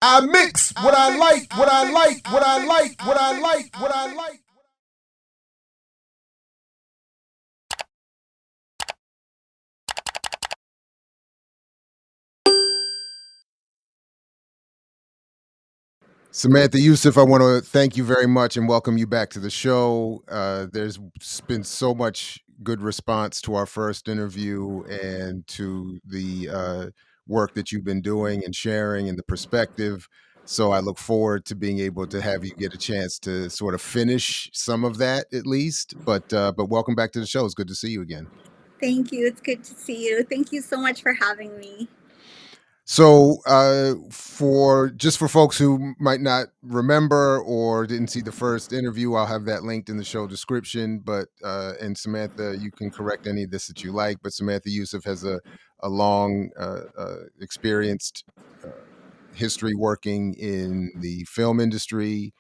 I mix what I like, what I like, what I like, what I like, what I like. Samantha Youssef, I want to thank you very much and welcome you back to the show. There's been so much good response to our first interview and to the work that you've been doing and sharing and the perspective. So I look forward to being able to have you get a chance to sort of finish some of that at least. But welcome back to the show. It's good to see you again. Thank you. It's good to see you. Thank you so much for having me. So, for folks who might not remember or didn't see the first interview, I'll have that linked in the show description. But and Samantha, you can correct any of this that you like. But Samantha Youssef has a long, experienced uh, history working in the film industry,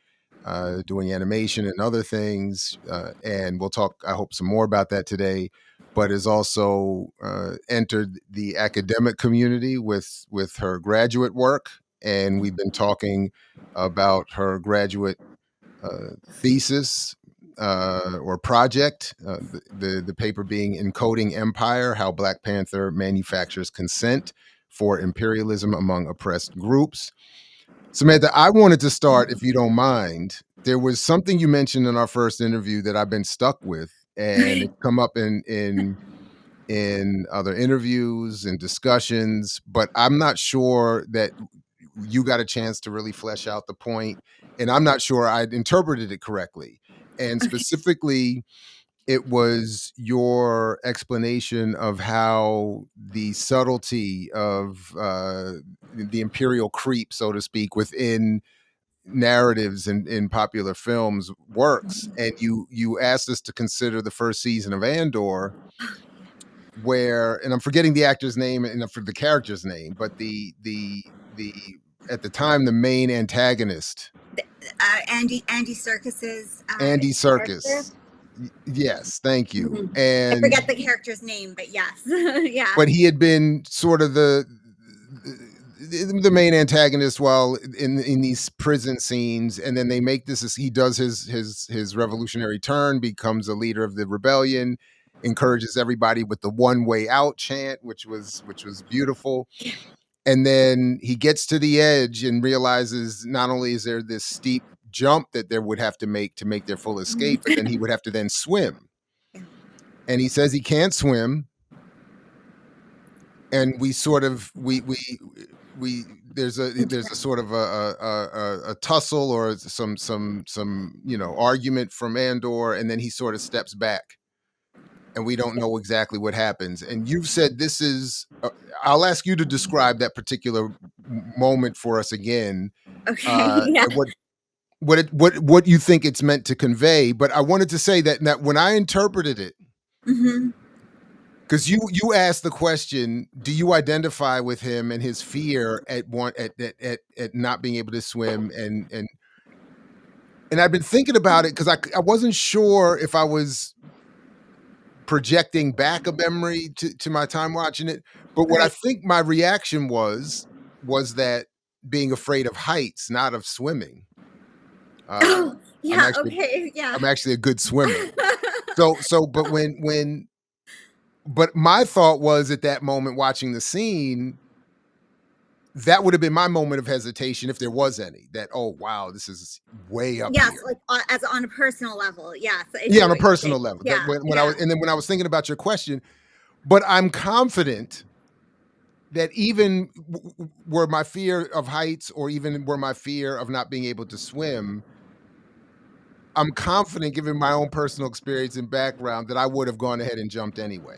doing animation and other things. And we'll talk, I hope, some more about that today. But has also entered the academic community with her graduate work, and we've been talking about her graduate thesis or project. The paper being "Encoding Empire: How Black Panther Manufactures Consent for Imperialism Among Oppressed Groups." Samantha, I wanted to start, if you don't mind. There was something you mentioned in our first interview that I've been stuck with, and it's come up in other interviews and discussions, but I'm not sure that you got a chance to really flesh out the point, and I'm not sure I'd interpreted it correctly. And Okay. specifically, it was your explanation of how the subtlety of the imperial creep, so to speak, within narratives in popular films works. And you asked us to consider the first season of Andor, where, and I'm forgetting the actor's name and for the character's name, but the at the time the main antagonist, Andy Serkis's Andy character. Serkis. Yes, thank you. Mhm. I And forget the character's name, but yes, yeah. but he had been sort of the main antagonist while in these prison scenes, and then they make this, he does his revolutionary turn, becomes a leader of the rebellion, encourages everybody with the one way out chant, which was beautiful. And then he gets to the edge and realizes not only is there this steep jump that there would have to make their full escape, but then he would have to then swim. Yeah. And he says he can't swim, and we sort of we there's a sort of a tussle or some argument from Andor, and then he sort of steps back, and we don't know exactly what happens. And you've said this is. I'll ask you to describe that particular moment for us again, Okay. Yeah. and what you think it's meant to convey. But I wanted to say that when I interpreted it, Hmm. because you asked the question, do you identify with him and his fear at one at not being able to swim, and I've been thinking about it because I wasn't sure if I was projecting back a memory to my time watching it, but what I Right. think my reaction was that being afraid of heights, not of swimming. uh Oh, i'm yeah. actually Okay. Yeah. I'm actually a good swimmer. But when but my thought was at that moment watching the scene, that would have been my moment of hesitation if there was any. That, oh wow, this is way up Yes, here. like as on a personal level. Yes, I Yeah, see on a what you're personal saying. level. That Yeah. when I Yeah. was, and then when I was thinking about your question, but I'm confident that even were my fear of heights, or even were my fear of not being able to swim, I'm confident, given my own personal experience and background, that I would have gone ahead and jumped anyway,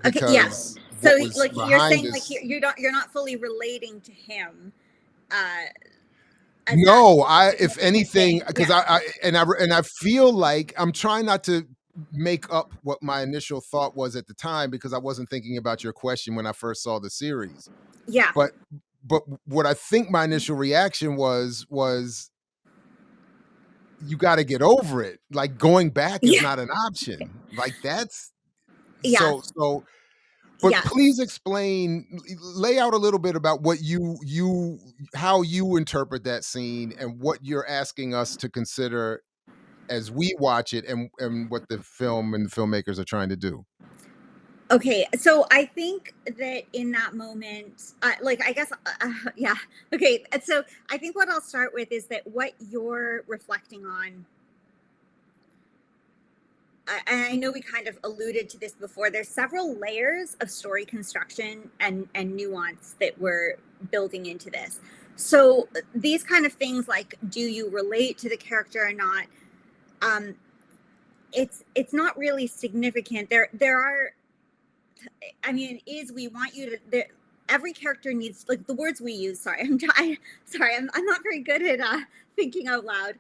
Okay. Yeah. because So, what was like, you're behind saying, like, this. you're not fully relating to him, uh, as that No, I, is if what you're anything, saying. because Yeah. I feel like I'm trying not to make up what my initial thought was at the time, because I wasn't thinking about your question when I first saw the series. Yeah. But what I think my initial reaction was you got to get over it. Like, going back is Yeah. not an option. Like, that's Yeah. so. But Yes. please explain, lay out a little bit about what you how you interpret that scene and what you're asking us to consider as we watch it and what the film and the filmmakers are trying to do. Okay, so I think that in that moment, like I guess, yeah. Okay, and so I think what I'll start with is that what you're reflecting on. I know we kind of alluded to this before. There's several layers of story construction and nuance that we're building into this. So these kind of things, like, do you relate to the character or not? Um, it's not really significant. There are, I mean, it is, we want you to, every character needs, like, the words we use. Sorry, sorry, I'm not very good at thinking out loud.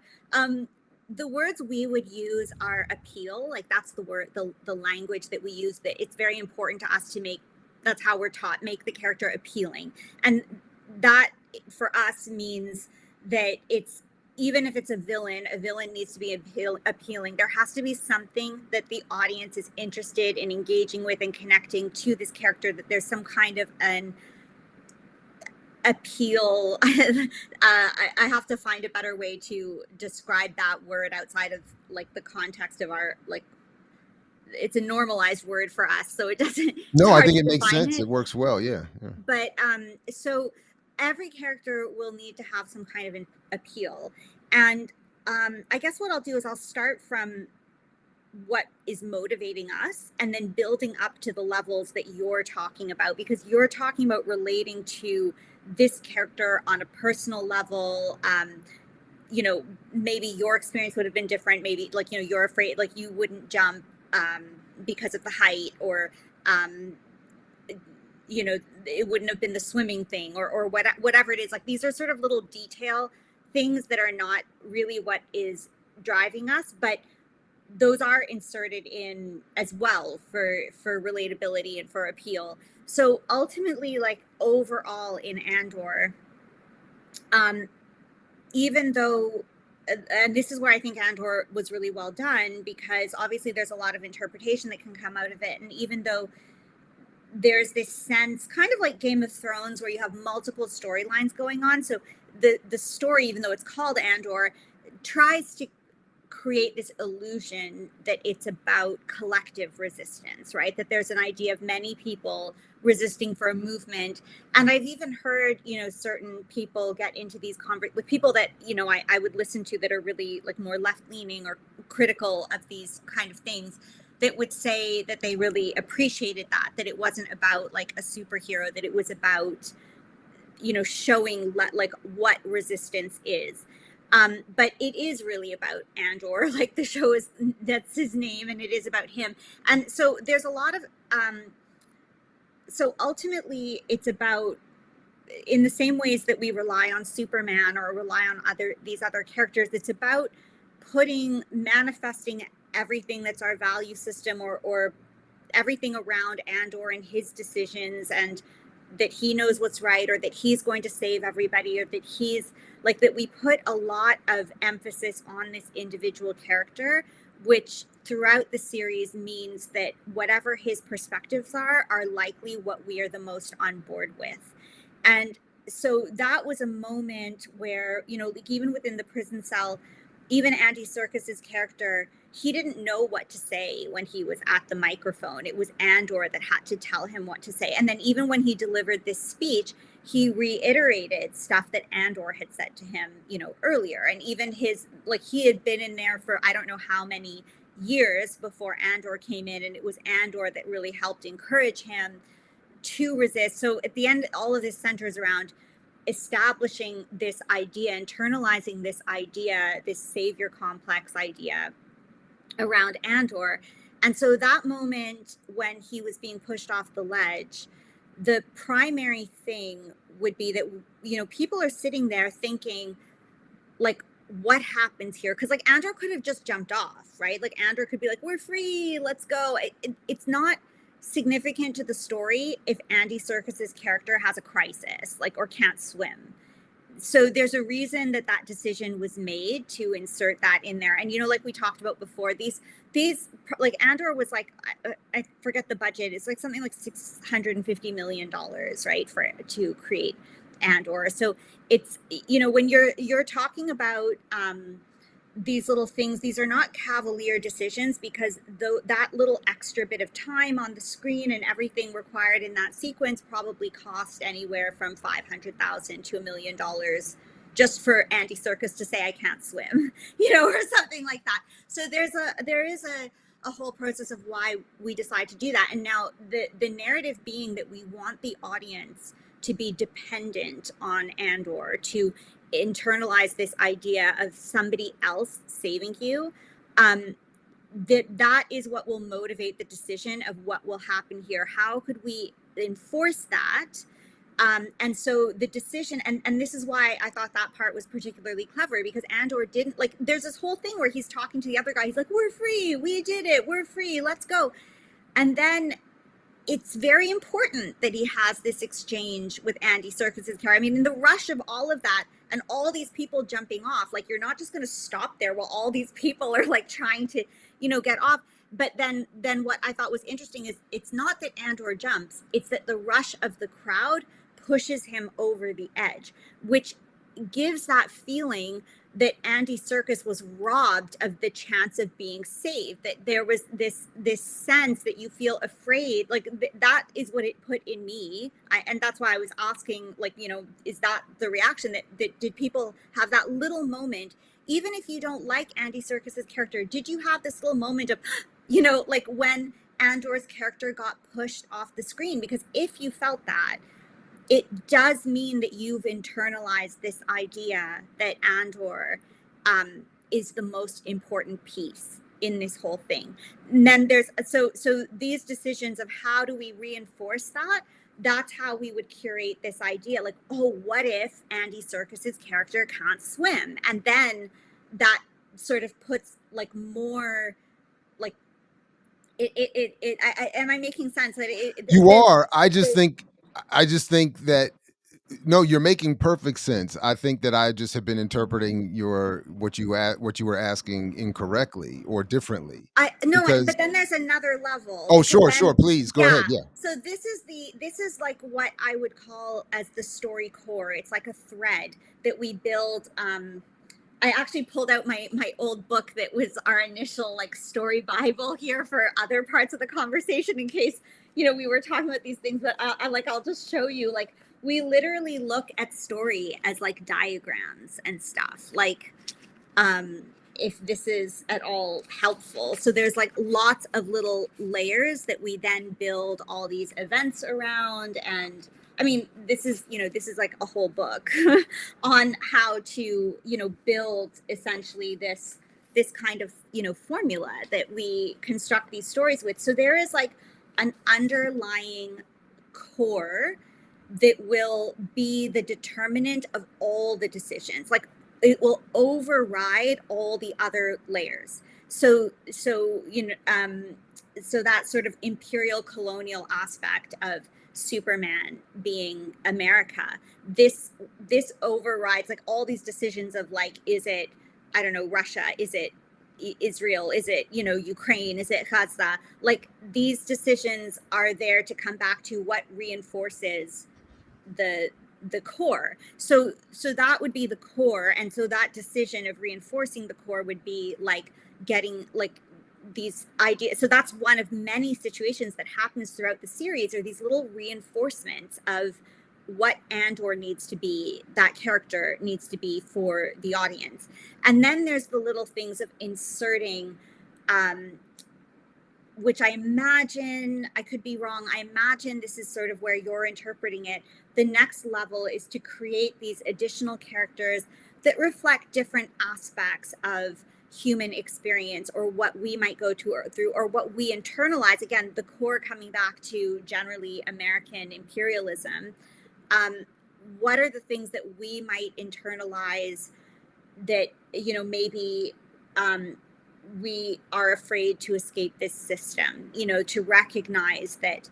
The words we would use are appeal. Like, that's the word, the language that we use. That it's very important to us to make. That's how we're taught. Make the character appealing, and that for us means that it's, even if it's a villain needs to be appealing. There has to be something that the audience is interested in engaging with and connecting to this character, that there's some kind of an appeal. I have to find a better way to describe that word outside of, like, the context of our, like, it's a normalized word for us, so it doesn't, it's No, I hard think to it makes define sense. it. It works well. Yeah. Yeah. But so every character will need to have some kind of an appeal. And I guess what I'll do is I'll start from what is motivating us and then building up to the levels that you're talking about, because you're talking about relating to this character on a personal level. You know, maybe your experience would have been different. Maybe, like, you know, you're afraid, like, you wouldn't jump because of the height, or you know, it wouldn't have been the swimming thing, or whatever it is. Like, these are sort of little detail things that are not really what is driving us, but those are inserted in as well for relatability and for appeal. So ultimately, like, overall in Andor, um even though, and this is where I think Andor was really well done, because obviously there's a lot of interpretation that can come out of it, and even though there's this sense, kind of like Game of Thrones, where you have multiple storylines going on, so the story, even though it's called Andor, tries to create this illusion that it's about collective resistance, right? That there's an idea of many people resisting for a movement. And I've even heard, you know, certain people get into these with people that, you know, I would listen to, that are really, like, more left leaning or critical of these kind of things, that would say that they really appreciated that it wasn't about, like, a superhero, that it was about, you know, showing like what resistance is. But it is really about Andor. Like, the show is, that's his name, and it is about him. And so there's a lot of so ultimately it's about, in the same ways that we rely on Superman or rely on these other characters, it's about manifesting everything that's our value system, or everything around Andor and his decisions, and that he knows what's right, or that he's going to save everybody, or that he's, like, that we put a lot of emphasis on this individual character, which throughout the series means that whatever his perspectives are likely what we are the most on board with. And so that was a moment where, you know, like, even within the prison cell, even Andy Serkis's character, he didn't know what to say when he was at the microphone. It was Andor that had to tell him what to say. And then even when he delivered this speech, he reiterated stuff that Andor had said to him, you know, earlier. And even his, like, he had been in there for I don't know how many years before Andor came in, and it was Andor that really helped encourage him to resist. So at the end, all of this centers around establishing this idea, internalizing this idea, this savior complex idea around Andor. And so that moment when he was being pushed off the ledge, the primary thing would be that, you know, people are sitting there thinking, like, what happens here? Because, like, Andor could have just jumped off, right? Like, Andor could be like, we're free, let's go. It's not significant to the story if Andy Serkis's character has a crisis, like, or can't swim. so there's a reason that that decision was made to insert that in there. And, you know, like we talked about before, these like Andor was like, I forget the budget. It's like something like $650 million, right, for to create Andor. So it's, you know, when you're talking about these little things, these are not cavalier decisions, because that little extra bit of time on the screen and everything required in that sequence probably cost anywhere from $500,000 to $1 million just for Andy Serkis to say I can't swim, you know, or something like that. So there is a whole process of why we decide to do that. And now the narrative being that we want the audience to be dependent on Andor, to internalize this idea of somebody else saving you, that is what will motivate the decision of what will happen here. How could we enforce that? And so the decision, and this is why I thought that part was particularly clever, because Andor didn't, like, there's this whole thing where he's talking to the other guy. He's like, we're free, we did it, we're free, let's go. And then it's very important that he has this exchange with Andy Serkis's character. I mean, in the rush of all of that and all these people jumping off, like, you're not just going to stop there while all these people are like trying to, you know, get off. But then what I thought was interesting is it's not that Andor jumps, it's that the rush of the crowd pushes him over the edge, which gives that feeling that Andy Serkis was robbed of the chance of being saved, that there was this sense that you feel afraid. Like, that is what it put in me. And that's why I was asking, like, you know, is that the reaction that did people have that little moment, even if you don't like Andy Serkis's character, did you have this little moment of, you know, like when Andor's character got pushed off the screen? Because if you felt that, it does mean that you've internalized this idea that Andor is the most important piece in this whole thing. And then there's so these decisions of how do we reinforce that? That's how we would curate this idea. Like, oh, what if Andy Serkis's character can't swim? And then that sort of puts like more like am I making sense? That You are. I just think that no, you're making perfect sense. I think that I just have been interpreting what you were asking incorrectly or differently. I no, Because but then there's another level, oh, because sure, then, sure, please go yeah. ahead. Yeah. So this is like what I would call as the story core. It's like a thread that we build. I actually pulled out my old book that was our initial like story Bible here for other parts of the conversation, in case, you know, we were talking about these things. But I'll just show you, like, we literally look at story as like diagrams and stuff, like, if this is at all helpful. So there's like lots of little layers that we then build all these events around. And I mean, this is like a whole book on how to, you know, build essentially this kind of, you know, formula that we construct these stories with. So there is like an underlying core that will be the determinant of all the decisions. Like, it will override all the other layers. So you know, so that sort of imperial colonial aspect of Superman being America, this overrides like all these decisions of like, is it, I don't know, Russia, is it Israel, is it, you know, Ukraine, is it Gaza? Like, these decisions are there to come back to what reinforces the core. So that would be the core. And so that decision of reinforcing the core would be like getting like these ideas. So that's one of many situations that happens throughout the series, are these little reinforcements of what Andor needs to be, that character needs to be for the audience. And then there's the little things of inserting, which I imagine, I could be wrong, I imagine this is sort of where you're interpreting it. The next level is to create these additional characters that reflect different aspects of human experience, or what we might go to or through, or what we internalize. Again, the core coming back to generally American imperialism. What are the things that we might internalize that, you know, maybe we are afraid to escape this system, you know, to recognize that,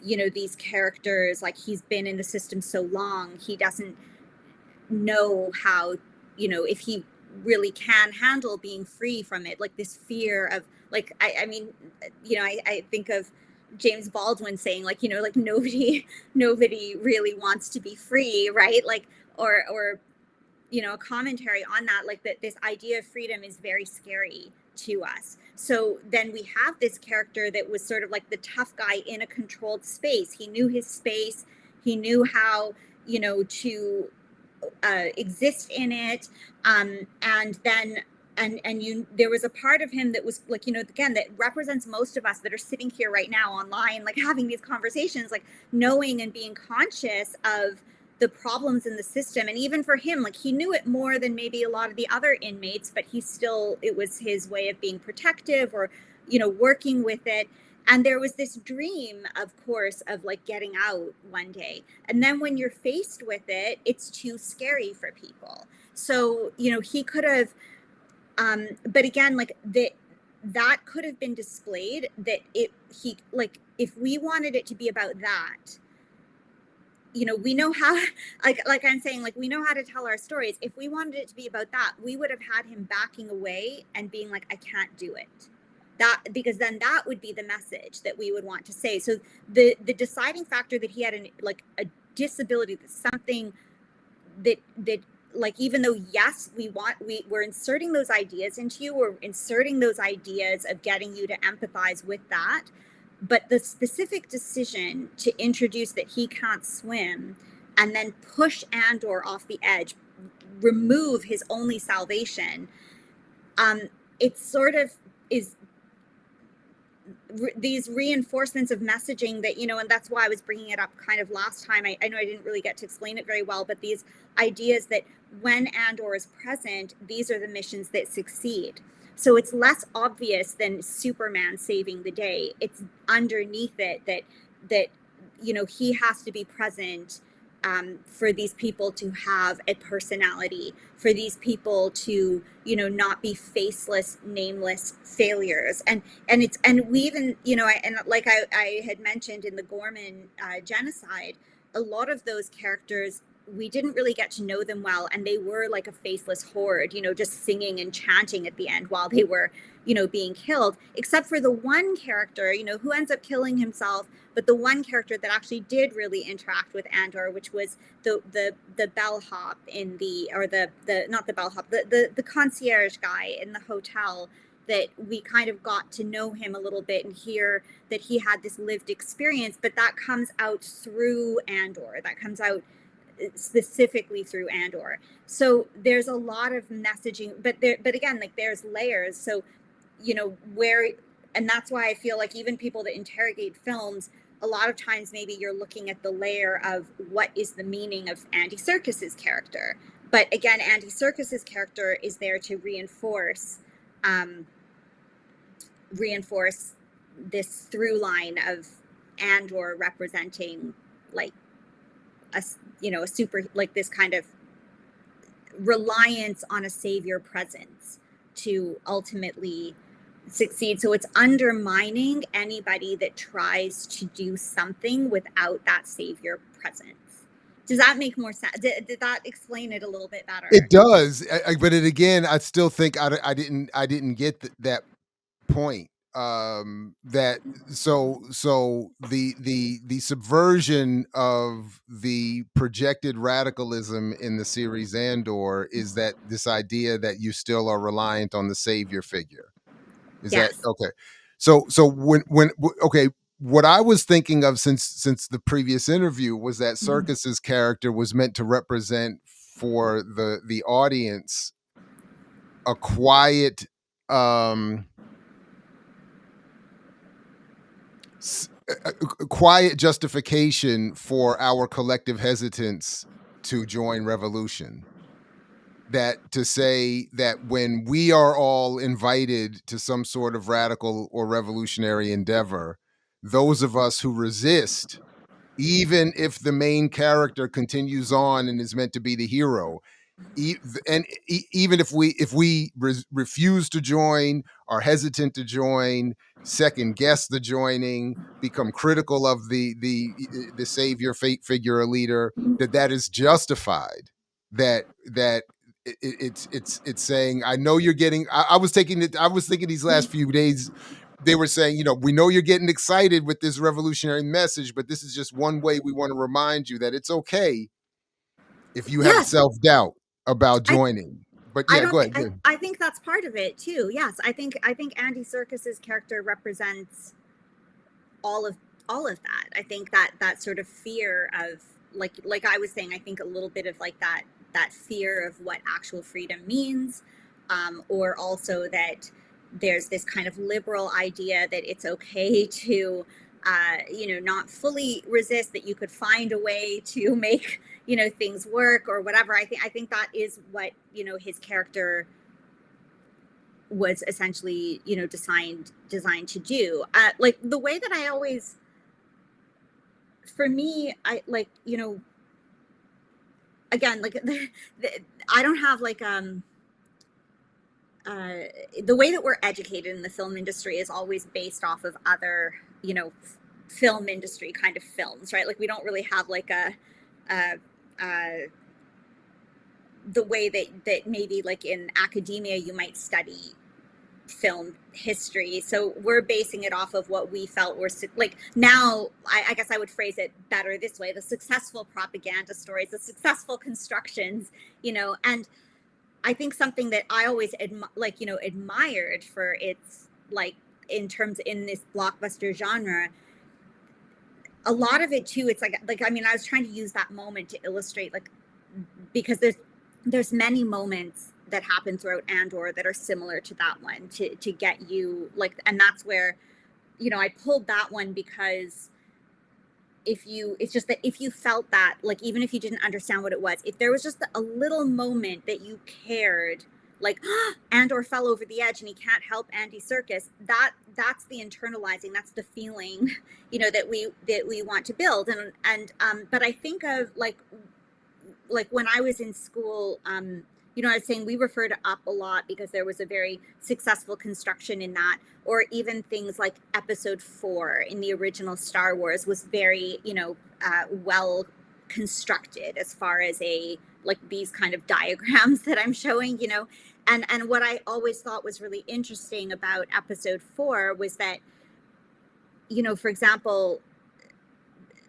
you know, these characters, like, he's been in the system so long, he doesn't, know how, if he really can handle being free from it, like this fear of, like, I mean, I think of James Baldwin saying, like, like nobody really wants to be free, right? Like, or a commentary on that, like that this idea of freedom is very scary to us. So then we have this character that was sort of like the tough guy in a controlled space. He knew his space, he knew how, to exist in it, and then there was a part of him that was like, again, that represents most of us that are sitting here right now online, like having these conversations, like knowing and being conscious of the problems in the system. And even for him, like, he knew it more than maybe a lot of the other inmates, but it was his way of being protective, or working with it. And there was this dream, of course, of like getting out one day. And then when you're faced with it, it's too scary for people. So, he could have, but again, like that could have been displayed, that if we wanted it to be about that, we know how, like I'm saying, like, we know how to tell our stories. If we wanted it to be about that, we would have had him backing away and being like, I can't do it. That, because then that would be the message that we would want to say. So the deciding factor that he had a disability, something that like, even though, yes, we're inserting those ideas into you, we're inserting those ideas of getting you to empathize with that, but the specific decision to introduce that he can't swim and then push Andor off the edge, remove his only salvation, it sort of is these reinforcements of messaging that, and that's why I was bringing it up kind of last time. I know I didn't really get to explain it very well, but these ideas that when Andor is present, these are the missions that succeed. So it's less obvious than Superman saving the day. It's underneath it that he has to be present, for these people to have a personality, for these people to, not be faceless, nameless failures. And we even, and like I had mentioned in the Gorman genocide, a lot of those characters, we didn't really get to know them well, and they were like a faceless horde, just singing and chanting at the end while they were, being killed, except for the one character, who ends up killing himself, but the one character that actually did really interact with Andor, which was the bellhop in the, or the not the bellhop, the concierge guy in the hotel, that we kind of got to know him a little bit and hear that he had this lived experience, but that comes out through Andor, that comes out specifically through Andor. So there's a lot of messaging, but again, like, there's layers. So, where, and that's why I feel like even people that interrogate films, a lot of times maybe you're looking at the layer of what is the meaning of Andy Serkis's character. But again, Andy Serkis's character is there to reinforce this through line of Andor representing, like, a super, like, this kind of reliance on a savior presence to ultimately succeed. So it's undermining anybody that tries to do something without that savior presence. Does that make more sense? Did that explain it a little bit better? It does, but again, I still think I didn't get that point. That so the subversion of the projected radicalism in the series Andor is that this idea that you still are reliant on the savior figure. Is that Yes. okay? So okay, what I was thinking of since the previous interview was that Mhm. Serkis's character was meant to represent for the audience a quiet, um a quiet justification for our collective hesitance to join revolution. That to say that when we are all invited to some sort of radical or revolutionary endeavor, those of us who resist, even if the main character continues on and is meant to be the hero, even if we refuse to join, are hesitant to join, second guess the joining, become critical of the savior fate figure or leader, that is justified. that it's saying, I know you're getting. I was taking it. I was thinking these last few days, they were saying, we know you're getting excited with this revolutionary message, but this is just one way we want to remind you that it's okay if you have Yes, self doubt about I joining. But I yeah, don't go think ahead. Go ahead. I think that's part of it too. Yes, I think Andy Serkis's character represents all of all of that. I think that sort of fear of, like I was saying, I think a little bit of like that fear of what actual freedom means, or also that there's this kind of liberal idea that it's okay to not fully resist, that you could find a way to make things work or whatever. I think that is what his character was essentially designed to do. Like the way that I always, for me, I like again, like I don't have like uh the way that we're educated in the film industry is always based off of other film industry kind of films, right? Like we don't really have like a the way that maybe like in academia you might study film history. So we're basing it off of what we felt were like now. I guess I would phrase it better this way: the successful propaganda stories, the successful constructions, and I think something that I always admired for its, like, in terms in this blockbuster genre, a lot of it too, it's like I mean, I was trying to use that moment to illustrate, like, because there's many moments that happen throughout Andor that are similar to that one, to get you like, and that's where I pulled that one because it's just that if you felt that, like, even if you didn't understand what it was, if there was just a little moment that you cared, like, Andor fell over the edge and he can't help Andy Serkis, that's the internalizing, that's the feeling that we want to build. And but I think of like when I was in school, I was saying we referred up a lot because there was a very successful construction in that, or even things like Episode 4 in the original Star Wars was very, well constructed as far as like these kind of diagrams that I'm showing, and what I always thought was really interesting about Episode 4 was that, for example,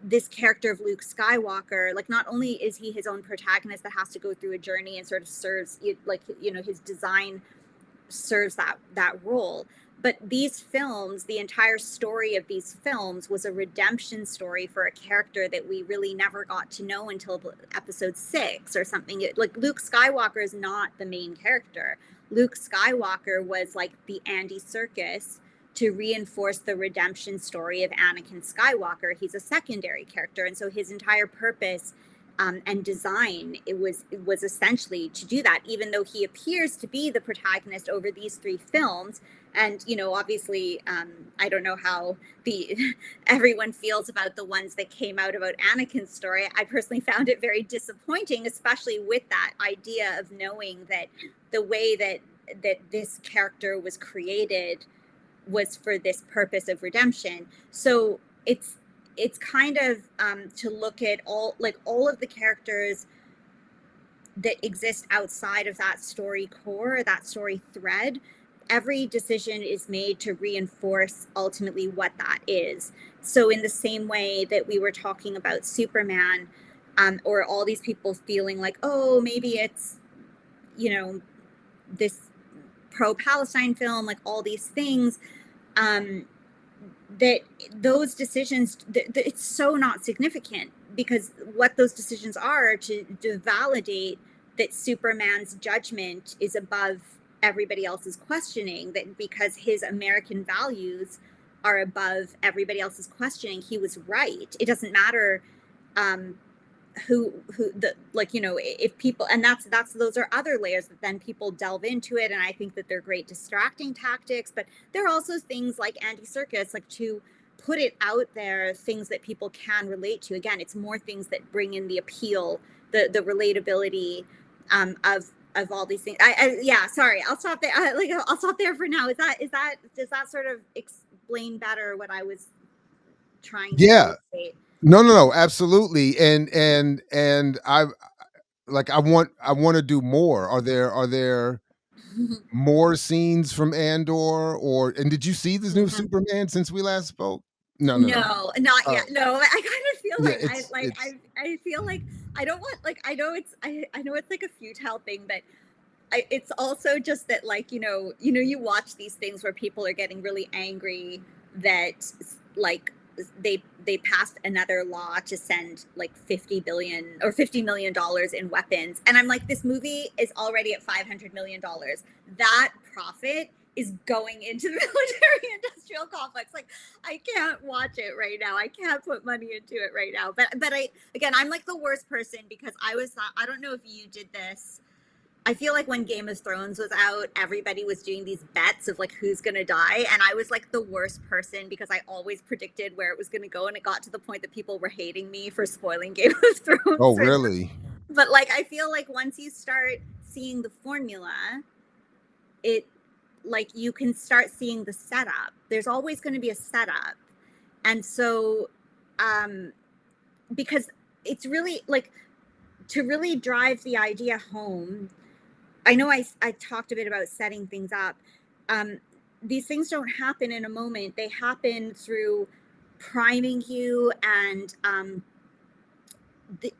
this character of Luke Skywalker, like, not only is he his own protagonist that has to go through a journey and sort of serves, like, his design serves that role, but these films, the entire story of these films was a redemption story for a character that we really never got to know until Episode 6 or something. Like, Luke Skywalker is not the main character. Luke Skywalker was like the Andy Serkis to reinforce the redemption story of Anakin Skywalker. He's a secondary character, and so his entire purpose and design it was essentially to do that. Even though he appears to be the protagonist over these 3 films, and obviously, I don't know how the everyone feels about the ones that came out about Anakin's story. I personally found it very disappointing, especially with that idea of knowing that the way that this character was created was for this purpose of redemption. So it's kind of to look at all of the characters that exist outside of that story core, that story thread. Every decision is made to reinforce ultimately what that is. So in the same way that we were talking about Superman, or all these people feeling like, oh, maybe it's this pro-Palestine film, like all these things, that those decisions, it's so not significant, because what those decisions are to validate that Superman's judgment is above everybody else's questioning, that because his American values are above everybody else's questioning, he was right. It doesn't matter who the, like, if people, and that's those are other layers that then people delve into it, and I think that they're great distracting tactics. But there are also things like Andy Serkis, like, to put it out there, things that people can relate to. Again, it's more things that bring in the appeal, the relatability of all these things. Yeah, sorry, I'll stop there. I'll stop there for now. Does that sort of explain better what I was trying to Yeah. illustrate? No, absolutely. And I like I want to do more. Are there more scenes from Andor, or and did you see this new Yeah. Superman since we last spoke? No, no, no. No, not Oh, yet. No, I kind of feel yeah, like it's I feel like I don't want like I know it's like a futile thing, but it's also just that like you watch these things where people are getting really angry that like they passed another law to send like 50 billion or $50 million in weapons, and I'm like, this movie is already at $500 million. That profit is going into the military industrial complex. Like, I can't watch it right now. I can't put money into it right now. But I, again, I'm like the worst person because I don't know if you did this. I feel like when Game of Thrones was out, everybody was doing these bets of like who's gonna die, and I was like the worst person because I always predicted where it was gonna go, and it got to the point that people were hating me for spoiling Game of Thrones oh for them. really? But like, I feel like once you start seeing the formula, it like you can start seeing the setup. There's always going to be a setup, and so um, because it's really like to really drive the idea home. I know I talked a bit about setting things up. Um, these things don't happen in a moment. They happen through priming you and the,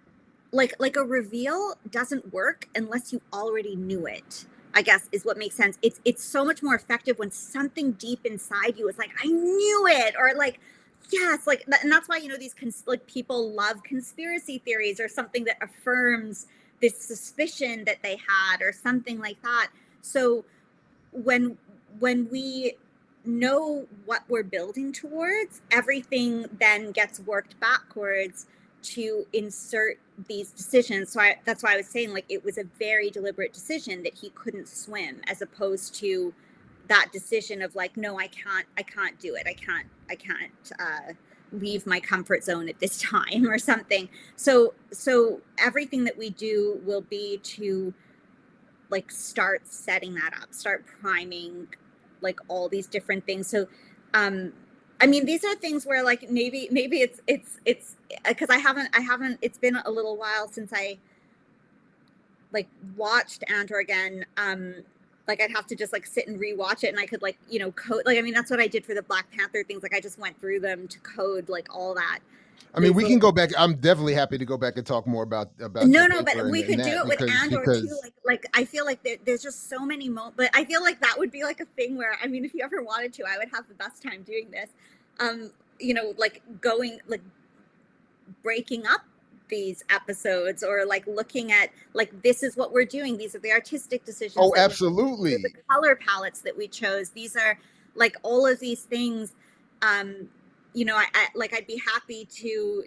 like a reveal doesn't work unless you already knew it, I guess, is what makes sense. It's so much more effective when something deep inside you is like, I knew it, or like, yes, like, and that's why these like people love conspiracy theories or something that affirms this suspicion that they had or something like that. So when we know what we're building towards, everything then gets worked backwards to insert these decisions. So that's why I was saying, like, it was a very deliberate decision that he couldn't swim, as opposed to that decision of like, no, I can't do it. I can't leave my comfort zone at this time or something. So everything that we do will be to like start setting that up, start priming like all these different things. So I mean, these are things where like maybe it's because I haven't it's been a little while since I like watched Andor again. Like, I'd have to just like sit and rewatch it, and I could like code, like, I mean, that's what I did for the Black Panther things. Like, I just went through them to code like all that, I mean, these we can little. go back. I'm definitely happy to go back and talk more about your No, no, but paper we and could do that it with Andor too. because Like I feel like there's just so many but I feel like that would be like a thing where, I mean, if you ever wanted to, I would have the best time doing this. Like going like breaking up these episodes, or like looking at like, this is what we're doing. These are the artistic decisions oh, that we. These are the absolutely. color palettes that we chose. These are like all of these things. Um, I like, I'd be happy to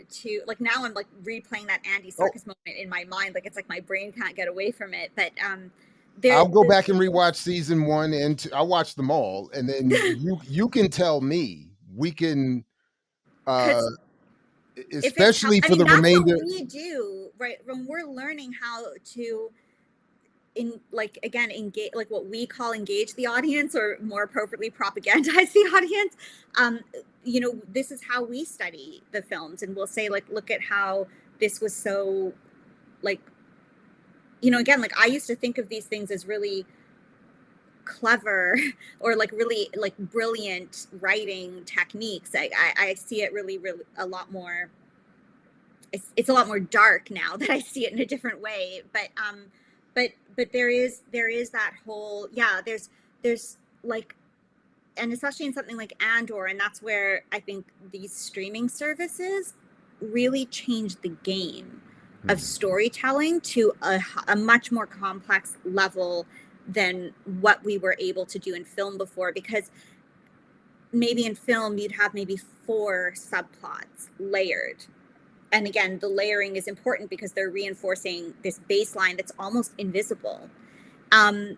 like, now I'm like replaying that Andy Oh, Circus moment in my mind. Like, it's like my brain can't get away from it. But I'll go the back and rewatch season 1 and 2. I watched them all, and then you can tell me. We can, uh, because if it's especially I for mean, the that's what remainder. we do, right? When we're learning how to in like, again, engage, like what we call engage the audience, or more appropriately propagandize the audience. This is how we study the films, and we'll say like, look at how this was so like, again, like, I used to think of these things as really clever or like really like brilliant writing techniques. I see it really a lot more. It's a lot more dark now that I see it in a different way. But there is that whole, yeah, there's like, and especially in something like Andor, and that's where I think these streaming services really changed the game of Mhm. storytelling to a much more complex level than what we were able to do in film before. Because maybe in film you'd have maybe 4 subplots layered, and again, the layering is important because they're reinforcing this baseline that's almost invisible. um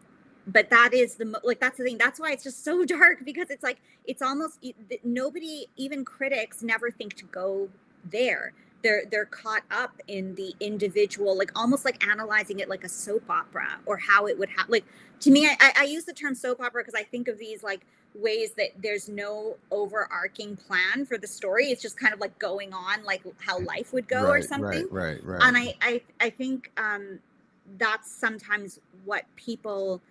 but that is like, that's the thing, that's why it's just so dark, because it's like, it's almost nobody, even critics, never think to go there. They're caught up in the individual, like almost like analyzing it like a soap opera, or how it would have, like, to me, I use the term soap opera because I think of these like ways that there's no overarching plan for the story. It's just kind of like going on like how life would go or Right, right, something. right, right. And I think that's sometimes what people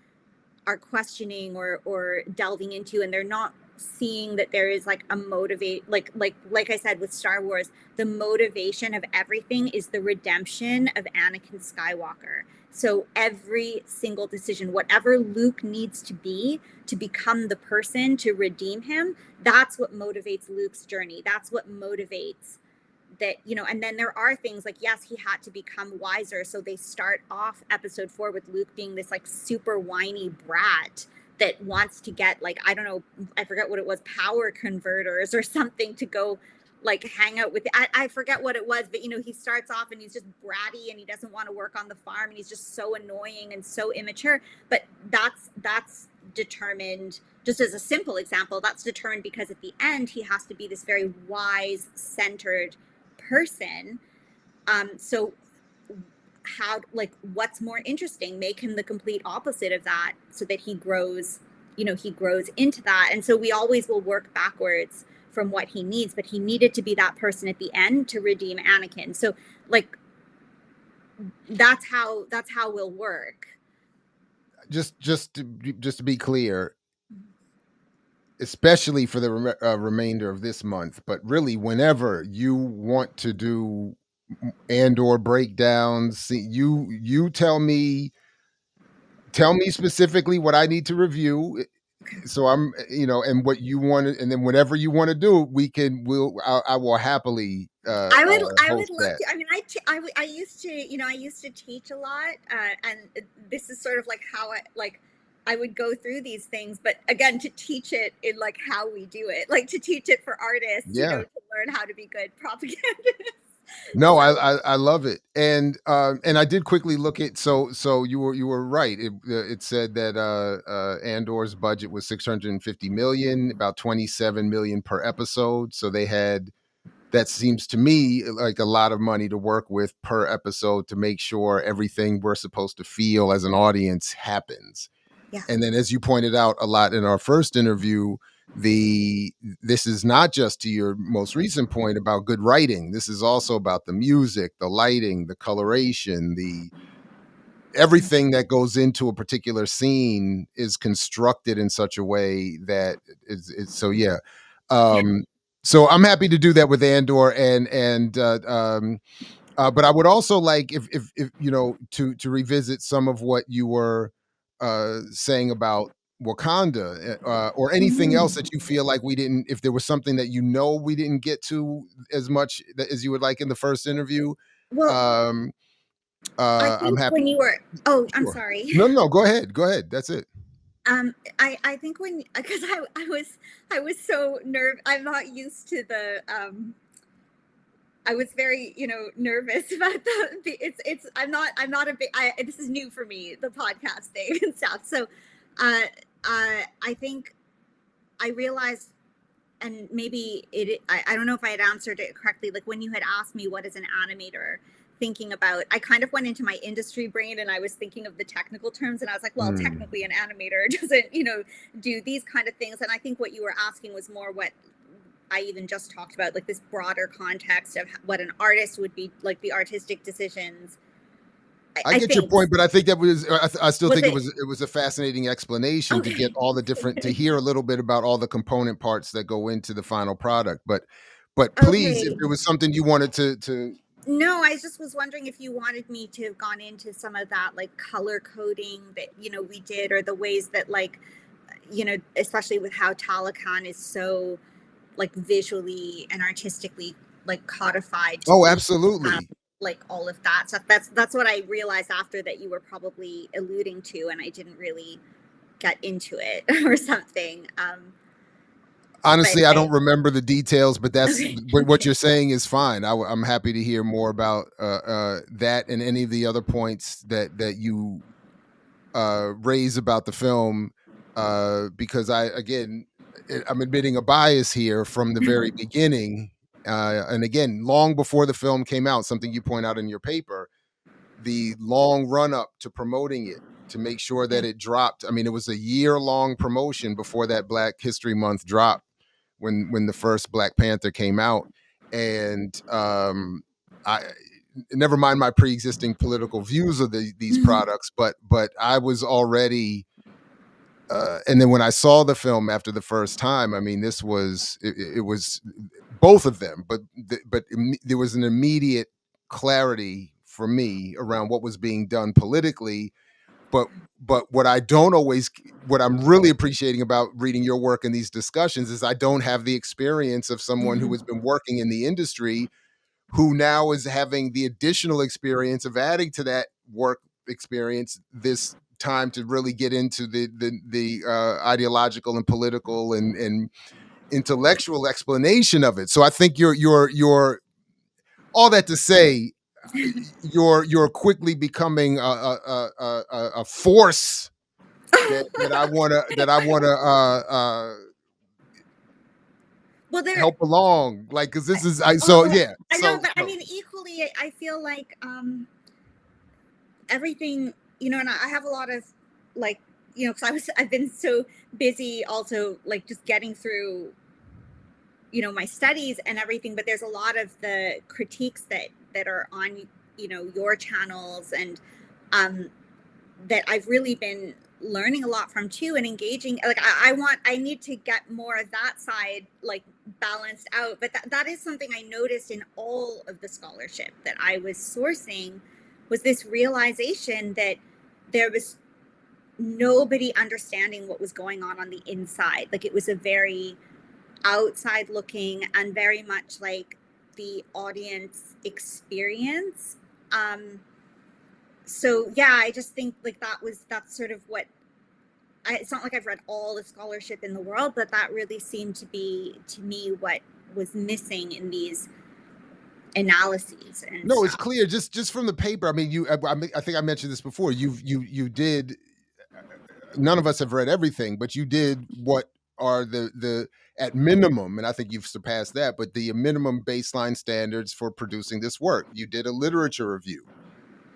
are questioning or delving into, and they're not seeing that there is like a motivate, like I said with Star Wars, the motivation of everything is the redemption of Anakin Skywalker. So every single decision, whatever Luke needs to be to become the person to redeem him, that's what motivates Luke's journey. That's what motivates that, and then there are things like, yes, he had to become wiser. So they start off episode 4 with Luke being this like super whiny brat that wants to get, like, I don't know, I forget what it was, power converters or something to go like hang out with. I forget what it was, but he starts off and he's just bratty and he doesn't want to work on the farm and he's just so annoying and so immature. But that's determined, just as a simple example, that's determined because at the end he has to be this very wise, centered person. So how, like, what's more interesting? Make him the complete opposite of that so that he grows into that. And so we always will work backwards from what he needs, but he needed to be that person at the end to redeem Anakin. So like that's how we'll work. Just to be clear, especially for the remainder of this month, but really whenever you want to do and/or breakdowns, you tell me specifically what I need to review. So I'm, and what you want, and then whatever you want to do, I will happily I would host love that. to. I mean, I used to, I used to teach a lot, and this is sort of like how I would go through these things, but again, to teach it in like how we do it, like to teach it for artists, Yeah. to learn how to be good propagandists. No, So I love it, and I did quickly look at, so you were right. It said that Andor's budget was 650 million, about 27 million per episode. So they had, that seems to me like a lot of money to work with per episode to make sure everything we're supposed to feel as an audience happens. yeah, And then, as you pointed out a lot in our first interview, this is not just, to your most recent point, about good writing. This is also about the music, the lighting, the coloration, the everything that goes into a particular scene is constructed in such a way that it's so, yeah. yeah. um so I'm happy to do that with Andor, but I would also like, if to revisit some of what you were saying about Wakanda, or anything else Mm. that you feel like we didn't, if there was something that we didn't get to as much as you would like in the first interview. Well, um I I'm think happy. when you were, oh, I'm Sure. sorry. No, no, go ahead, that's it. I think when, because I was so I'm not used to the I was very, nervous about it's I'm not a big, this is new for me, the podcasting and stuff. So, I think I realized, and maybe I don't know if I had answered it correctly. Like when you had asked me what is an animator thinking about, I kind of went into my industry brain and I was thinking of the technical terms and I was like, well, Mm. technically an animator doesn't, do these kind of things. And I think what you were asking was more what I even just talked about, like this broader context of what an artist would be, like the artistic decisions. I I get your think, point, but I think that was, I still was think it it was a fascinating explanation to get okay? all the different, to hear a little bit about all the component parts that go into the final product. But please, if Okay. there was something you wanted to No, I just was wondering if you wanted me to have gone into some of that, like color coding that we did, or the ways that, like, especially with how Talakan is so like visually and artistically like codified to Oh, be um, absolutely. like all of that stuff. That's what I realized after that you were probably alluding to, and I didn't really get into it or something. But Honestly, I don't remember the details, but that's okay, what okay, you're saying is fine. I'm happy to hear more about that and any of the other points that you raise about the film, because I'm admitting a bias here from the very beginning, and again, long before the film came out, something you point out in your paper, the long run up to promoting it, to make sure that yeah, it dropped. I mean, it was a year long promotion before that Black History Month dropped, when the first Black Panther came out, and I never mind my pre-existing political views of these products, but I was already and then when I saw the film after the first time, I mean, it was both of them, there was an immediate clarity for me around what was being done politically. But what I don't always, what I'm really appreciating about reading your work in these discussions is I don't have the experience of someone who has been working in the industry, who now is having the additional experience of adding to that work experience this time to really get into the ideological and political and intellectual explanation of it. So I think you're all that to say, you're quickly becoming a force that I want to Well, there. help along, like, because this is so Oh, yeah, I know, so but I mean, equally, I feel like everything, and I have a lot of, like, because I've been so busy also, like, just getting through, my studies and everything. But there's a lot of the critiques that are on, your channels, and um that I've really been learning a lot from too, and engaging. Like, I need to get more of that side, like, balanced out. But that is something I noticed in all of the scholarship that I was sourcing, was this realization that there was nobody understanding what was going on the inside. Like, it was a very outside looking and very much like the audience experience. So yeah, I just think, like, that's sort of what it's not like I've read all the scholarship in the world, but that really seemed to be, to me, what was missing in these analyses and no, it's stuff. clear just from the paper. I mean, I think I mentioned this before. You did. None of us have read everything, but you did what are the at minimum, and I think you've surpassed that. But the minimum baseline standards for producing this work. You did a literature review.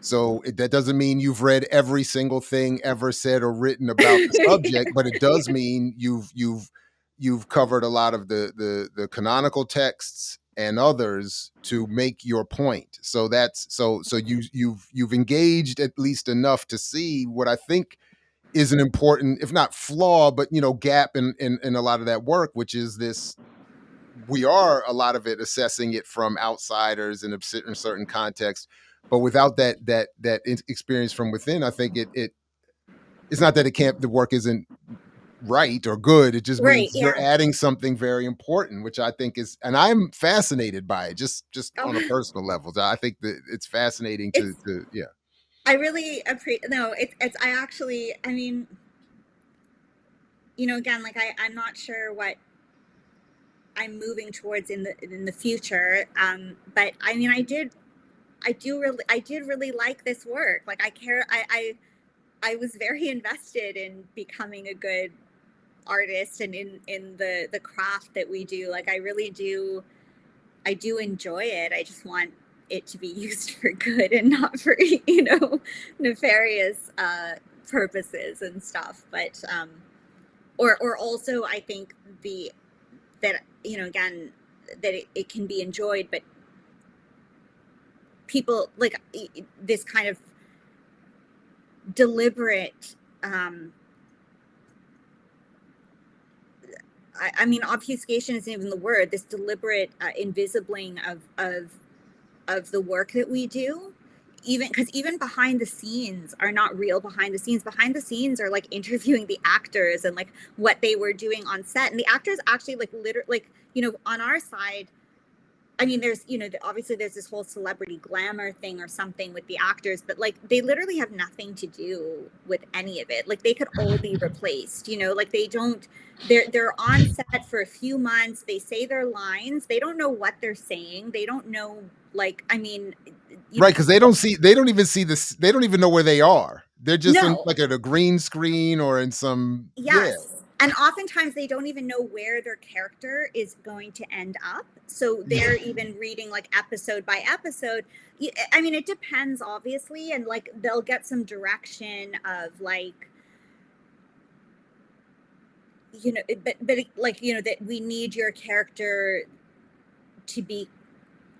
So that doesn't mean you've read every single thing ever said or written about the subject, but it does mean you've covered a lot of the canonical texts and others to make your point. So you've engaged at least enough to see what I think is an important, if not flaw, but gap in a lot of that work, which is this: we are a lot of it assessing it from outsiders in a certain context, but without that experience from within, I think it's not that it can't, the work isn't right or good. It just Right, means you're yeah. adding something very important, which I think is, and I'm fascinated by it, just Oh, on a personal level. I think that it's fascinating it's to yeah. I really appreciate. No, it's I actually, I mean, again, like, I'm not sure what I'm moving towards in the future. But I mean, I did really like this work. Like, I was very invested in becoming a good artist, and in the craft that we do. Like, I really do, I do enjoy it. I just want it to be used for good and not for, nefarious purposes and stuff. But or also, I think the that, again, that it can be enjoyed, but people, like, this kind of deliberate, I mean, obfuscation isn't even the word. This deliberate invisibling of the work that we do, even because even behind the scenes are not real behind the scenes. Behind the scenes are, like, interviewing the actors and, like, what they were doing on set, and the actors actually, like, literally, like, on our side. I mean, there's, obviously there's this whole celebrity glamour thing or something with the actors, but, like, they literally have nothing to do with any of it. Like, they could all be replaced, like, they don't, they're on set for a few months. They say their lines. They don't know what they're saying. They don't know, like, I mean, Right, because they don't even see this, they don't even know where they are. They're just in, no. like, at a green screen or in some, yeah. Yes. And oftentimes they don't even know where their character is going to end up. So Yeah. they're even reading, like, episode by episode. I mean, it depends, obviously. And, like, they'll get some direction of, like, but like, that we need your character to be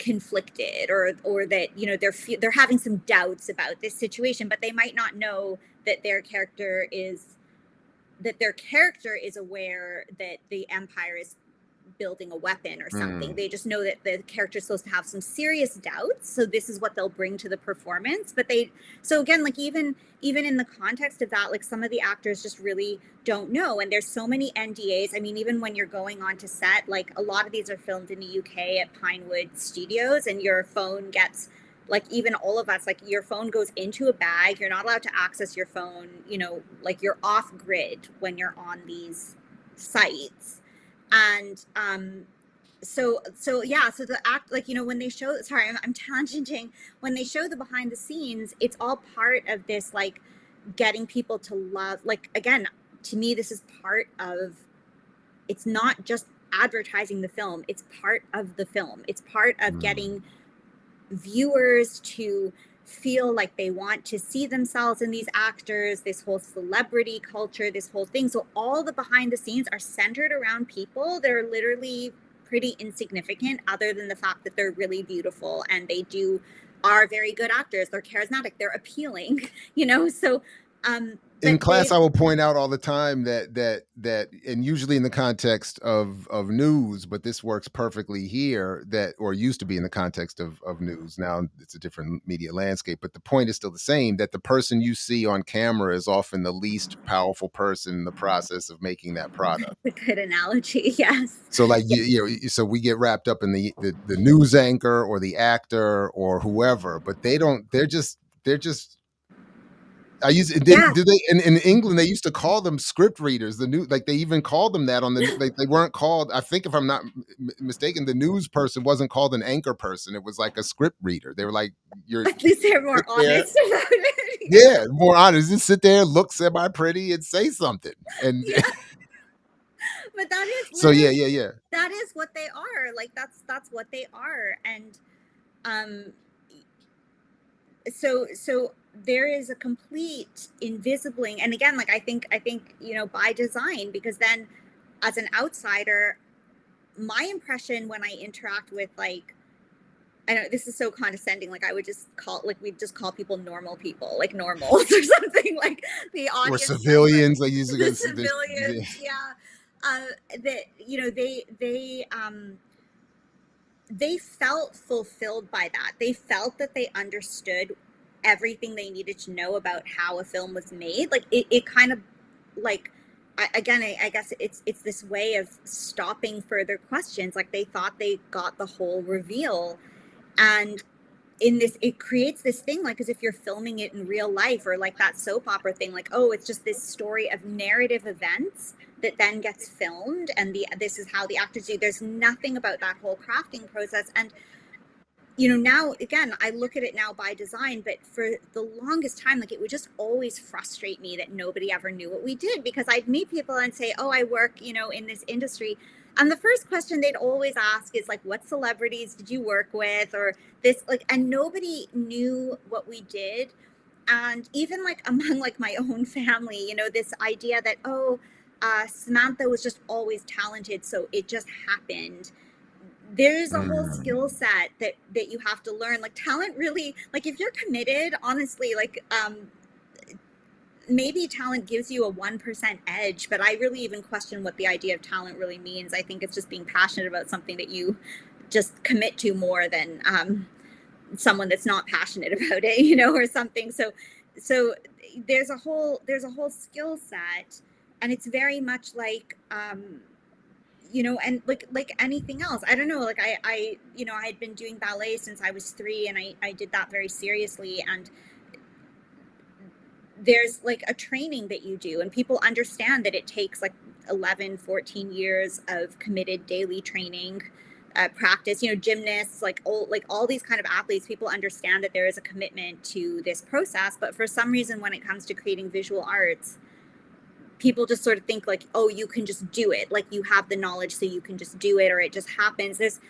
conflicted, or that, you know, they're having some doubts about this situation, but they might not know that their character is aware that the empire is building a weapon or something. Mm. They just know that the character is supposed to have some serious doubts, so this is what they'll bring to the performance. But they, so again, like even in the context of that, like some of the actors just really don't know, and there's so many NDAs. I mean, even when you're going on to set, like a lot of these are filmed in the UK at Pinewood Studios, and your phone gets, like, even all of us, like your phone goes into a bag, you're not allowed to access your phone, you know, like you're off grid when you're on these sites. And so yeah, so the act, like, you know, when they show, sorry, I'm tangenting, when they show the behind the scenes, it's all part of this, like, getting people to love, like, again, to me this is part of, it's not just advertising the film, it's part of the film, it's part of getting viewers to feel like they want to see themselves in these actors, this whole celebrity culture, this whole thing. So all the behind the scenes are centered around people that are literally pretty insignificant, other than the fact that they're really beautiful and are very good actors, they're charismatic, they're appealing, you know. So in but class, I will point out all the time that, and usually in the context of news, but this works perfectly here. That, or used to be in the context of news. Now it's a different media landscape, but the point is still the same. That the person you see on camera is often the least powerful person in the process of making that product. a good analogy. Yes. So, like, Yeah. you know, so we get wrapped up in the news anchor or the actor or whoever, but they don't. They're just I used Yeah. did they in England they used to call them script readers. The new, like, they even called them that on the, they weren't called, I think if I'm not mistaken, the news person wasn't called an anchor person. It was like a script reader. They were like, you're At least they're more sit there, honest about it. yeah, more honest. Just sit there, look semi pretty, and say something. And Yeah. But that is so yeah, literally, yeah, yeah. that is what they are, like that's what they are. And um so there is a complete invisibling, and again, like I think, you know, by design, because then as an outsider, my impression when I interact with, like, I know this is so condescending, like I would just call, like we'd just call people normal people, like normals or something, like the Or audience member, civilians, like, used to the go, civilians, yeah. That, you know, they felt fulfilled by that. They felt that they understood everything they needed to know about how a film was made. Like it kind of, like, I guess it's this way of stopping further questions. Like they thought they got the whole reveal, and in this, it creates this thing, like as if you're filming it in real life, or like that soap opera thing, like, oh, it's just this story of narrative events that then gets filmed, and this is how the actors do. There's nothing about that whole crafting process. And you know, now again, I look at it now by design, but for the longest time, like, it would just always frustrate me that nobody ever knew what we did, because I'd meet people and say, oh, I work, you know, in this industry, and the first question they'd always ask is like, what celebrities did you work with, or this, like, and nobody knew what we did. And even like among like my own family, you know, this idea that, oh, Samantha was just always talented, so it just happened. There's a whole skill Mm. set that you have to learn. Like talent really, like if you're committed, honestly, like maybe talent gives you a 1% edge, but I really even question what the idea of talent really means. I think it's just being passionate about something that you just commit to more than someone that's not passionate about it, you know, or something. So there's a whole skill set, and it's very much like you know, and like anything else, I don't know, like I you know, I had been doing ballet since I was 3, and I did that very seriously. And there's like a training that you do, and people understand that it takes like 11-14 years of committed daily training, practice, you know, gymnasts, like all these kind of athletes, people understand that there is a commitment to this process. But for some reason, when it comes to creating visual arts, people just sort of think like, oh, you can just do it, like you have the knowledge, so you can just do it, or it just happens. It's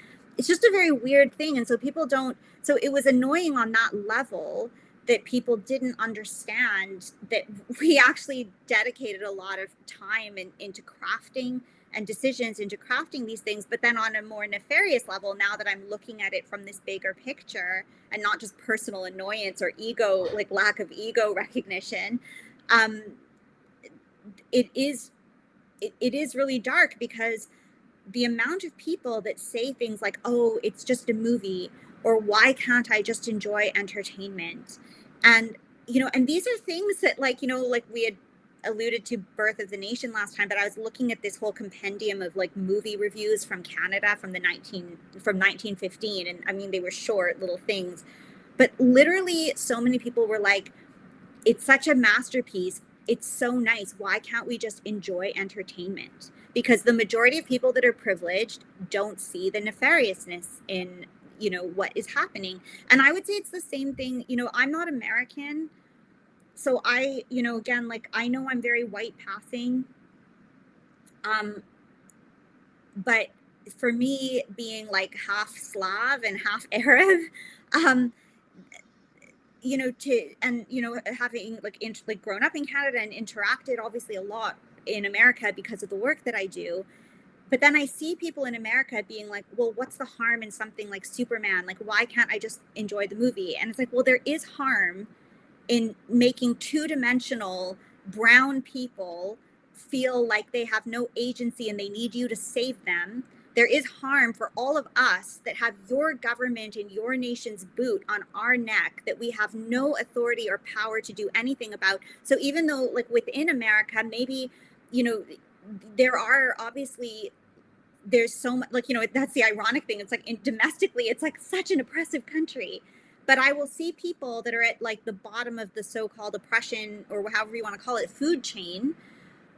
just a very weird thing. And so people don't, so it was annoying on that level, that people didn't understand that we actually dedicated a lot of time into crafting and decisions into crafting these things. But then on a more nefarious level, now that I'm looking at it from this bigger picture and not just personal annoyance or ego, like lack of ego recognition, um, it is it is really dark, because the amount of people that say things like, oh, it's just a movie, or why can't I just enjoy entertainment? And, and these are things that, like, like we had alluded to Birth of the Nation last time, but I was looking at this whole compendium of like movie reviews from Canada from the 1915. And I mean, they were short little things, but literally so many people were like, it's such a masterpiece. It's so nice. Why can't we just enjoy entertainment? Because the majority of people that are privileged don't see the nefariousness in, what is happening. And I would say it's the same thing. I'm not American. So I, again, like, I know I'm very white passing. But for me, being like half Slav and half Arab, um, having like grown up in Canada and interacted obviously a lot in America because of the work that I do. But then I see people in America being like, well, what's the harm in something like Superman? Like, why can't I just enjoy the movie? And it's like, well, there is harm in making two-dimensional brown people feel like they have no agency and they need you to save them. There is harm for all of us that have your government and your nation's boot on our neck that we have no authority or power to do anything about. So even though, like, within America, maybe, there are obviously, there's so much, like, that's the ironic thing. It's like domestically, it's like such an oppressive country. But I will see people that are at like the bottom of the so-called oppression, or however you want to call it, food chain,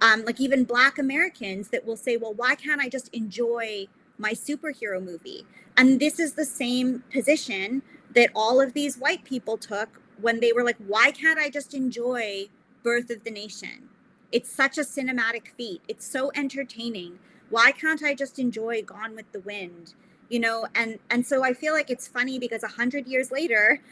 like even Black Americans that will say, well, why can't I just enjoy my superhero movie? And this is the same position that all of these white people took when they were like, why can't I just enjoy Birth of the Nation? It's such a cinematic feat. It's so entertaining. Why can't I just enjoy Gone with the Wind? And so I feel like it's funny because 100 years later,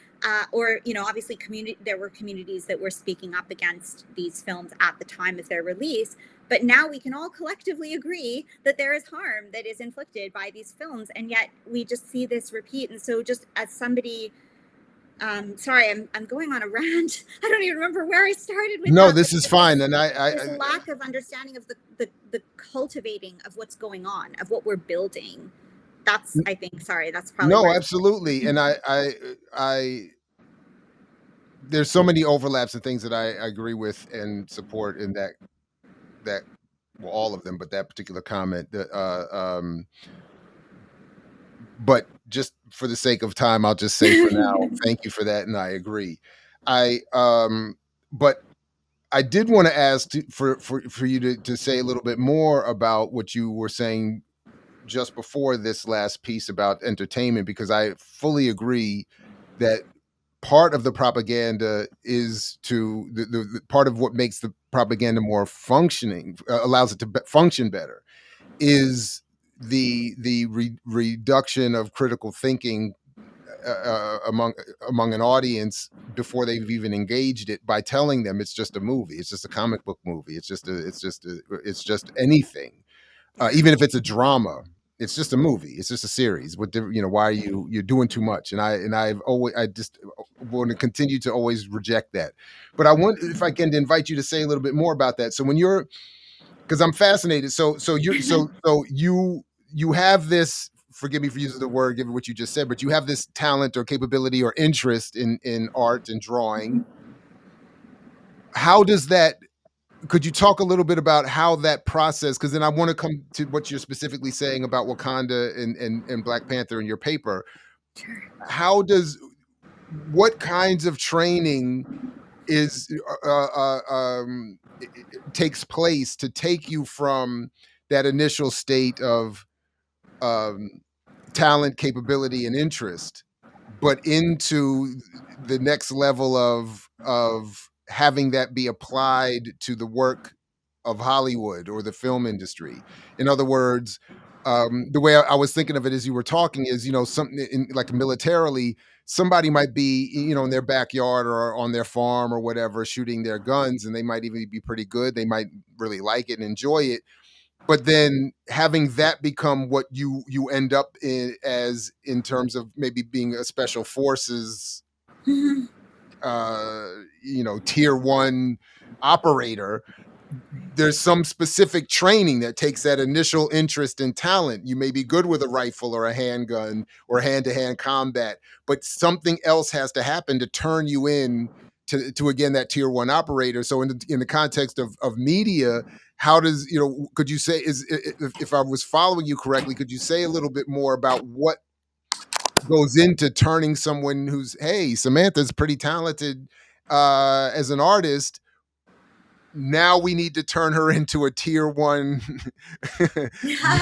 or obviously there were communities that were speaking up against these films at the time of their release, but now we can all collectively agree that there is harm that is inflicted by these films, and yet we just see this repeat. And so, just as somebody, sorry, I'm going on a rant. I don't even remember where I started with No, that, this is but this fine, and this lack of understanding of the cultivating of what's going on, of what we're building. That's, I think, sorry, that's probably no, where absolutely, and I there's so many overlaps and things that I agree with and support in that well, all of them, but that particular comment. But just for the sake of time, I'll just say for now, thank you for that, and I agree. I but I did want to ask for you to say a little bit more about what you were saying just before this last piece about entertainment, because I fully agree that part of the propaganda is the part of what makes the propaganda more functioning, allows it to function better, is the reduction of critical thinking among an audience before they've even engaged it, by telling them it's just a movie, it's just a comic book movie, it's just anything, even if it's a drama. It's just a movie. It's just a series. What why are you're doing too much? I just want to continue to always reject that. But I want, if I can, invite you to say a little bit more about that. So when you're, because I'm fascinated. So you have this. Forgive me for using the word, given what you just said, but you have this talent or capability or interest in art and drawing. How does that, could you talk a little bit about how that process, because then I want to come to what you're specifically saying about Wakanda and Black Panther in your paper. Sure. How does, what kinds of training is takes place to take you from that initial state of um, talent, capability, and interest, but into the next level of having that be applied to the work of Hollywood or the film industry. In other words, The way I was thinking of it as you were talking is, something in like militarily, somebody might be, in their backyard or on their farm or whatever, shooting their guns, and they might even be pretty good. They might really like it and enjoy it. But then having that become what you end up in as in terms of maybe being a special forces, Mhm. tier one operator, there's some specific training that takes that initial interest and talent. You may be good with a rifle or a handgun or hand-to-hand combat, but something else has to happen to turn you in to again that tier one operator. So in the context of media, how does could you say if I was following you correctly, could you say a little bit more about what goes into turning someone who's, hey, Samantha's pretty talented as an artist, now we need to turn her into a tier one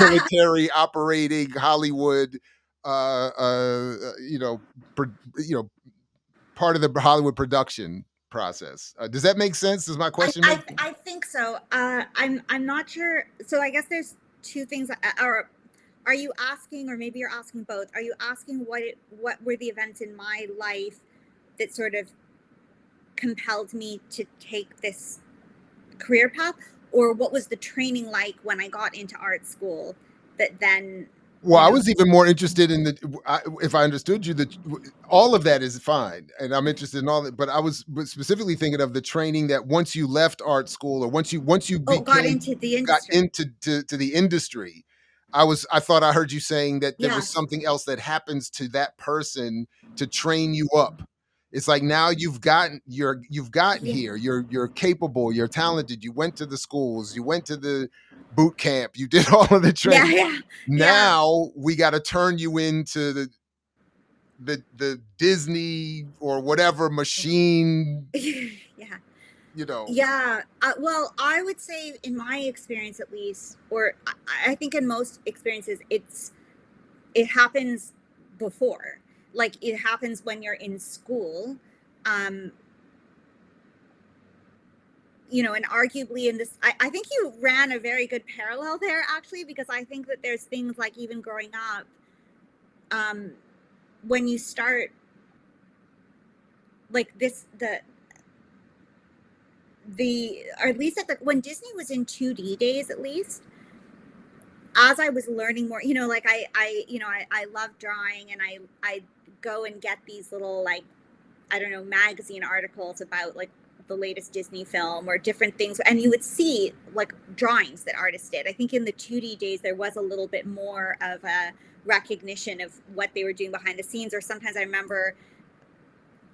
military operating Hollywood, you know, pro, you know, part of the Hollywood production process. Does that make sense? Does my question make sense? I think so. I'm not sure. So I guess there's two things. Or are you asking, or maybe you're asking both? Are you asking what were the events in my life that sort of compelled me to take this career path, or what was the training like when I got into art school that then, Well, you I know, was even more interested in if I understood you, that all of that is fine, and I'm interested in all that. But I was specifically thinking of the training that once you left art school, or once you oh, got into the got industry. into to the industry. I thought I heard you saying that there was Yes. something else that happens to that person to train you up. It's like now you've gotten Yeah. here. You're capable. You're talented. You went to the schools. You went to the boot camp. You did all of the Yeah. training. Yeah. Yeah. Now we got to turn you into the Disney or whatever machine, Yeah. you know. Yeah. Well, I would say, in my experience at least, or I think in most experiences, it happens before. Like, it happens when you're in school. Um, and arguably in this, I think you ran a very good parallel there, actually, because I think that there's things like, even growing up, um, when you start like this, or at least when Disney was in 2D days, at least, as I was learning more, like I love drawing, and I go and get these little, like, I don't know, magazine articles about, like, the latest Disney film or different things. And you would see, like, drawings that artists did. I think in the 2D days, there was a little bit more of a recognition of what they were doing behind the scenes. Or sometimes I remember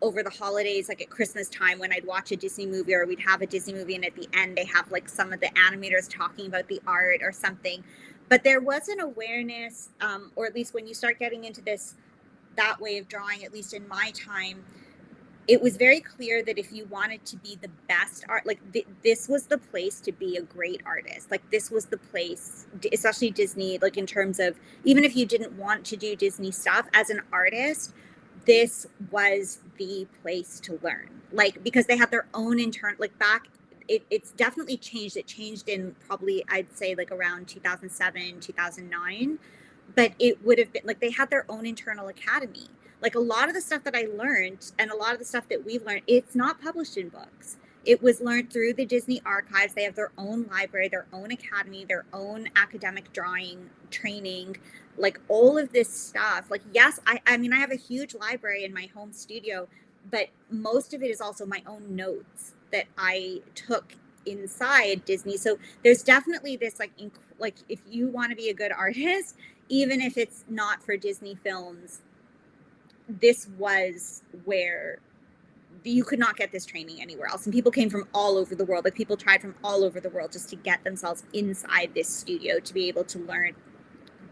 over the holidays, like at Christmas time, when I'd watch a Disney movie, or we'd have a Disney movie, and at the end they have, like, some of the animators talking about the art or something. But there was an awareness, or at least when you start getting into that way of drawing, at least in my time, it was very clear that if you wanted to be the best art, like, this was the place to be a great artist. Like, this was the place, especially Disney, like, in terms of, even if you didn't want to do Disney stuff as an artist, this was the place to learn. Like, because they had their own internal, like, back, it's definitely changed. It changed in, probably, I'd say, like, around 2007, 2009. But it would have been like they had their own internal academy. Like, a lot of the stuff that I learned, and a lot of the stuff that we've learned, it's not published in books. It was learned through the Disney archives. They have their own library, their own academy, their own academic drawing training, like, all of this stuff. Like, yes, I mean, I have a huge library in my home studio, but most of it is also my own notes that I took inside Disney. So there's definitely this, like, if you want to be a good artist, even if it's not for Disney films, this was where you could not get this training anywhere else. And people came from all over the world. Like, people tried from all over the world just to get themselves inside this studio to be able to learn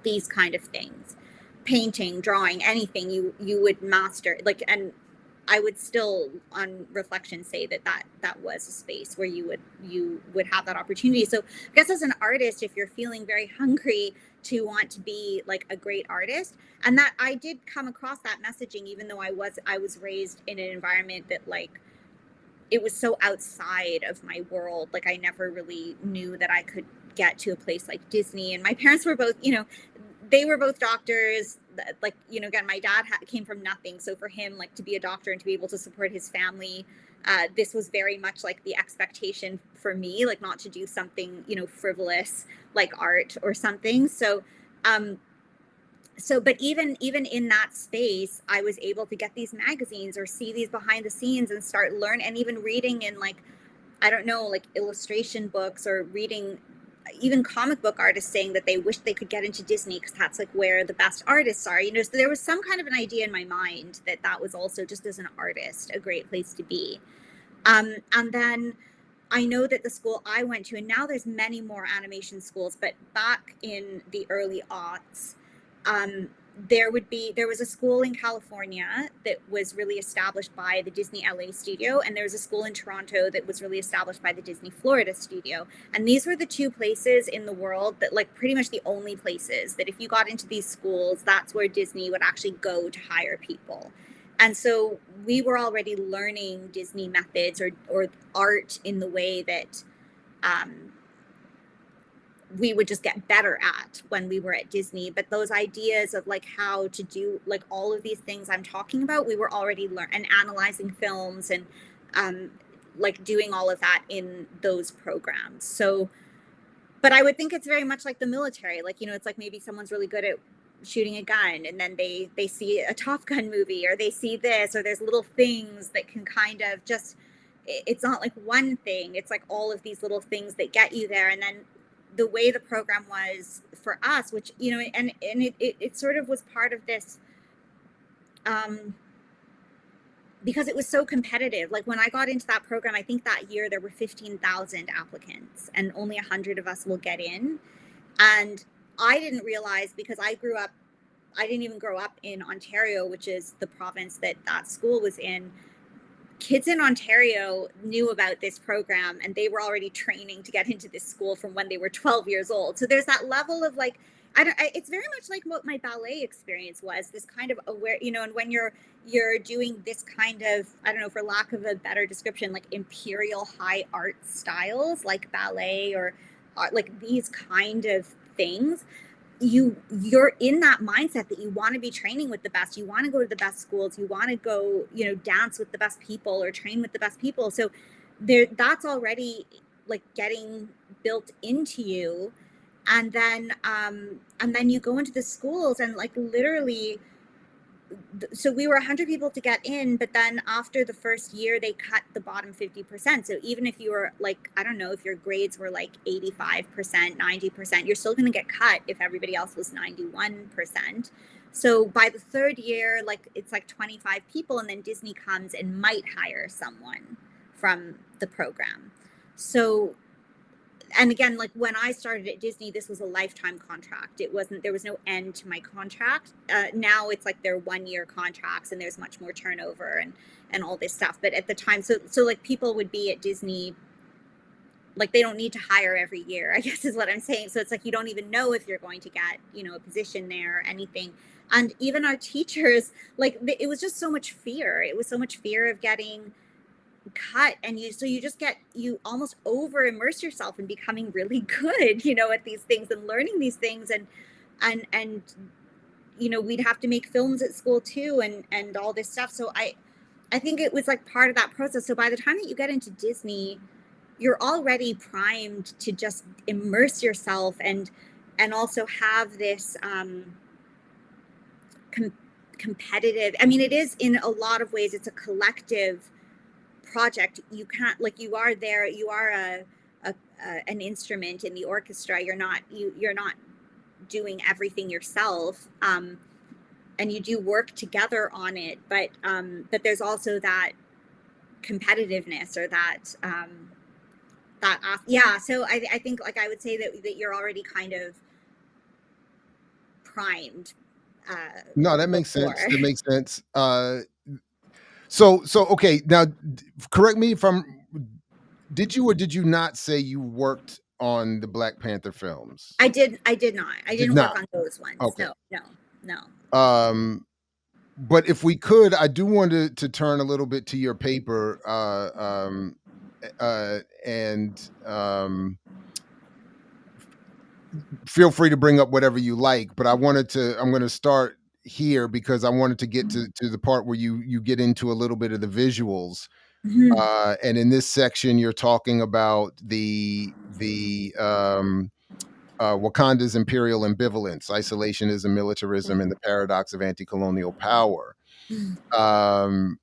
these kind of things. Painting, drawing, anything you would master. Like, and I would still, on reflection, say that was a space where you would have that opportunity. So I guess, as an artist, if you're feeling very hungry to want to be, like, a great artist, and that I did come across that messaging, even though I was raised in an environment that, like, it was so outside of my world. Like I never really knew that I could get to a place like Disney. And my parents were both, they were both doctors. Like, again, my dad came from nothing. So for him, like to be a doctor and to be able to support his family, this was very much like the expectation for me, like not to do something, frivolous like art or something. Um, but even in that space, I was able to get these magazines or see these behind the scenes and start learn and even reading in like, I don't know, like illustration books, or reading even comic book artists saying that they wish they could get into Disney because that's like where the best artists are. So there was some kind of an idea in my mind that that was also, just as an artist, a great place to be. And then I know that the school I went to, and now there's many more animation schools, but back in the early aughts, um, there was a school in California that was really established by the Disney LA studio, and there was a school in Toronto that was really established by the Disney Florida studio. And these were the two places in the world that, like, pretty much the only places that if you got into these schools, that's where Disney would actually go to hire people. And so we were already learning Disney methods, or art, in the way that um, we would just get better at when we were at Disney. But those ideas of like how to do like all of these things I'm talking about, we were already and analyzing films, and um, like doing all of that in those programs. So, but I would think it's very much like the military. Like, it's like maybe someone's really good at shooting a gun, and then they see a Top Gun movie, or they see this, or there's little things that can kind of just, it's not like one thing, it's like all of these little things that get you there. And then the way the program was for us, which, and it sort of was part of this, um because it was so competitive. Like when I got into that program, I think that year there were 15,000 applicants and only 100 of us will get in. And I didn't realize, because I didn't even grow up in Ontario, which is the province that that school was in. Kids in Ontario knew about this program, and they were already training to get into this school from when they were 12 years old. So there's that level of like, it's very much like what my ballet experience was, this kind of aware, and when you're doing this kind of, I don't know, for lack of a better description, like imperial high art styles like ballet, or like these kind of things, you're in that mindset that you want to be training with the best, you want to go to the best schools, you want to go, dance with the best people or train with the best people. So that's already like getting built into you. And then you go into the schools, and like literally, so we were 100 people to get in, but then after the first year they cut the bottom 50%. So even if you were like, I don't know, if your grades were like 85%, 90%, you're still going to get cut if everybody else was 91%. So by the third year, like it's like 25 people, and then Disney comes and might hire someone from the program. So, and again, like when I started at Disney, this was a lifetime contract. There was no end to my contract. Now it's like they're 1 year contracts, and there's much more turnover and all this stuff. But at the time, so like people would be at Disney, like they don't need to hire every year, I guess is what I'm saying. So it's like, you don't even know if you're going to get, a position there or anything. And even our teachers, like it was just so much fear. It was so much fear of getting cut, and you almost over immerse yourself in becoming really good, at these things and learning these things. And we'd have to make films at school too, and all this stuff. So I think it was like part of that process. So by the time that you get into Disney, you're already primed to just immerse yourself, and also have this competitive, I mean, it is, in a lot of ways it's a collective project. You can't, like, you are there, you are an instrument in the orchestra. You're not doing everything yourself, and you do work together on it, but there's also that competitiveness, or yeah. So I think, like, I would say that you're already kind of primed No, that makes before. sense. That makes sense. So okay, now correct me if I'm. Did you or did you not say you worked on the Black Panther films? I did not. I Did didn't not. work on those ones. Okay. No, no, no. Um. but if we could, I do want to turn a little bit to your paper, and feel free to bring up whatever you like. But I'm going to start here because I wanted to get to the part where you get into a little bit of the visuals. Mhm. And in this section, you're talking about Wakanda's imperial ambivalence, isolationism, militarism, and the paradox of anti-colonial power. Um,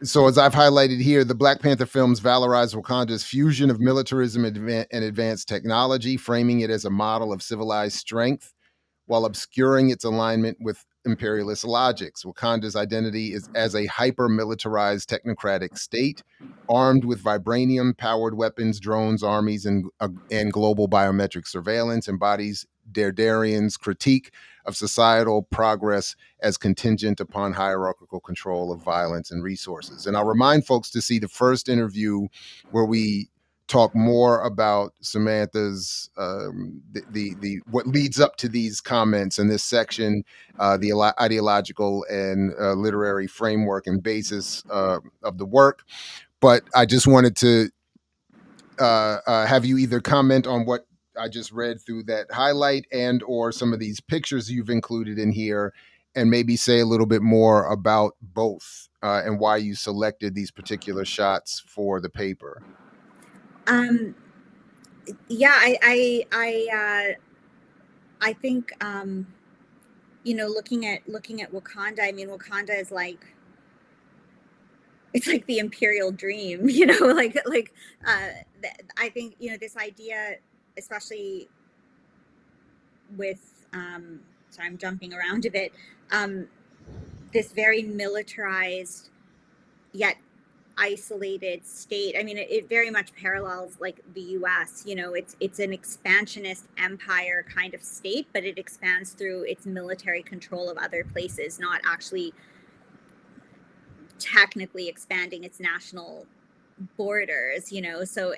so as I've highlighted here, the Black Panther films valorize Wakanda's fusion of militarism and advanced technology, framing it as a model of civilized strength while obscuring its alignment with imperialist logics. Wakanda's identity is as a hyper militarized technocratic state, armed with vibranium powered weapons, drones, armies, and global biometric surveillance, embodies Derderian's critique of societal progress as contingent upon hierarchical control of violence and resources. And I'll remind folks to see the first interview where we talk more about Samantha's the what leads up to these comments in this section, the ideological and literary framework and basis of the work. But I just wanted to have you either comment on what I just read through that highlight and or some of these pictures you've included in here, and maybe say a little bit more about both and why you selected these particular shots for the paper. Um, yeah, I think looking at Wakanda. I mean, Wakanda is like, it's like the imperial dream, uh, I think this idea, especially with sorry, I'm jumping around a bit. Um, this very militarized yet isolated state. I mean, it very much parallels like the US. It's an expansionist empire kind of state, but it expands through its military control of other places, not actually technically expanding its national borders. So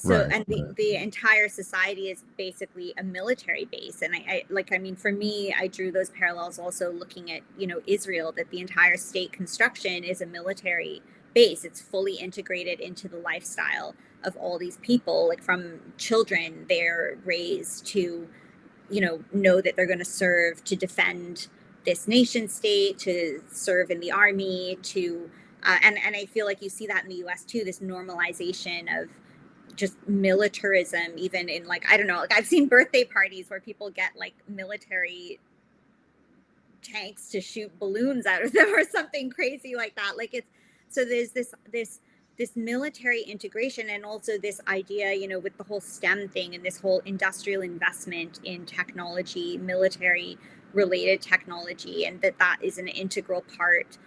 Right. and the entire society is basically a military base. And I mean, for me, I drew those parallels also looking at Israel, that the entire state construction is a military base. It's fully integrated into the lifestyle of all these people. Like, from children, they're raised to know that they're going to serve to defend this nation state, to serve in the army, to and I feel like you see that in the US too, this normalization of just militarism, even in, like, I don't know, like, I've seen birthday parties where people get like military tanks to shoot balloons out of them or something crazy like that. Like, it's so there's this military integration, and also this idea, with the whole STEM thing and this whole industrial investment in technology, military related technology, and that is an integral part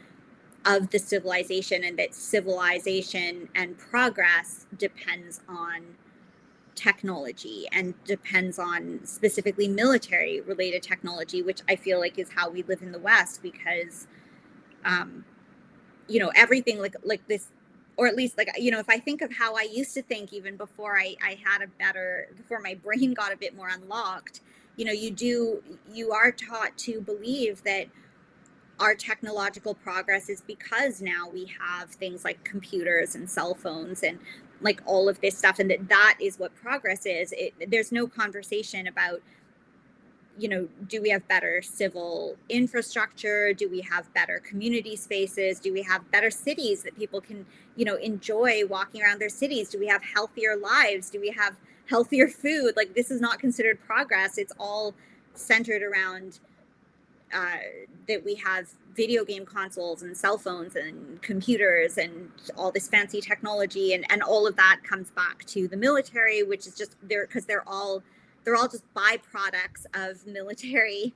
of the civilization, and that civilization and progress depends on technology and depends on specifically military related technology, which I feel like is how we live in the West, because um everything like this, or at least, like, if I think of how I used to think even before I had before my brain got a bit more unlocked. You are taught to believe that our technological progress is because now we have things like computers and cell phones and like all of this stuff, and that is what progress is. There's no conversation about, do we have better civil infrastructure? Do we have better community spaces? Do we have better cities that people can enjoy walking around their cities? Do we have healthier lives? Do we have healthier food? Like, this is not considered progress. It's all centered around that we have video game consoles and cell phones and computers and all this fancy technology, and all of that comes back to the military, which is just there because they're all just byproducts of military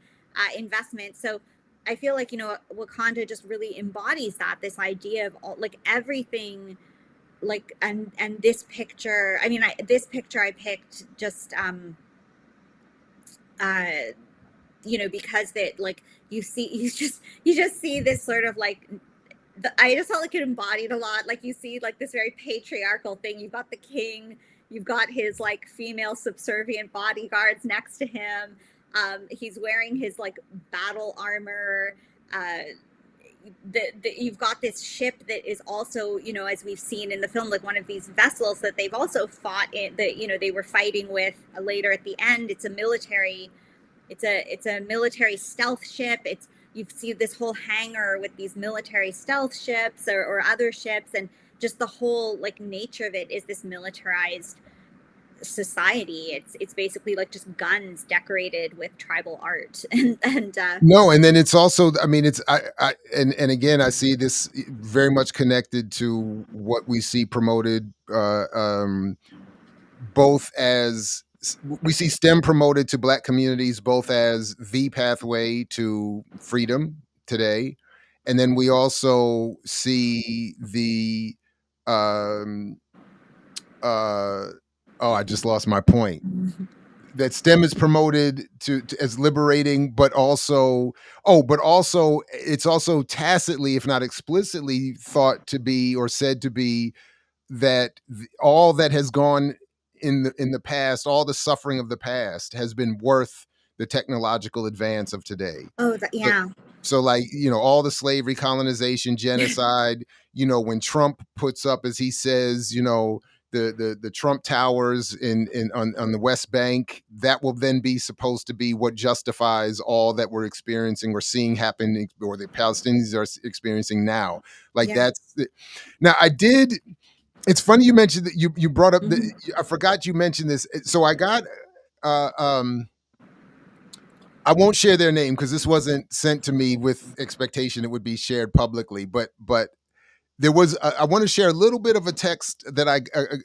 investment. So I feel like Wakanda just really embodies that, this idea of all, like, everything, like, and this picture. I mean, this picture I picked just uh because that, like, you just see this sort of like, I just felt like it embodied a lot. Like, you see like this very patriarchal thing. You've got the king, you've got his like female subservient bodyguards next to him. He's wearing his like battle armor. Uh, you've got this ship that is also, you know, as we've seen in the film, like one of these vessels that they've also fought in, that, you know, they were fighting with later at the end. It's a military, it's a military stealth ship. It's, you see this whole hangar with these military stealth ships or other ships, and just the whole like nature of it is this militarized society. It's basically like just guns decorated with tribal art. And No, and then it's also, I mean, it's and again, I see this very much connected to what we see promoted, both as we see STEM promoted to Black communities, both as the pathway to freedom today, and then we also see the um, oh, I just lost my point. That STEM is promoted to as liberating, but also, oh, but also it's also tacitly, if not explicitly, thought to be or said to be that all that has gone in the past, all the suffering of the past, has been worth the technological advance of today. oh, So, yeah. so like, you know, all the slavery, colonization, genocide. You know, when Trump puts up, as he says, you know, the Trump towers in on the West Bank, that will then be supposed to be what justifies all that we're experiencing or seeing happen, or the Palestinians are experiencing now. Like Yeah. that's now I did. It's funny you mentioned that you brought up the. Mhm. I forgot you mentioned this. So I got. Uh, um, I won't share their name because this wasn't sent to me with expectation it would be shared publicly. But there was. I want to share a little bit of a text that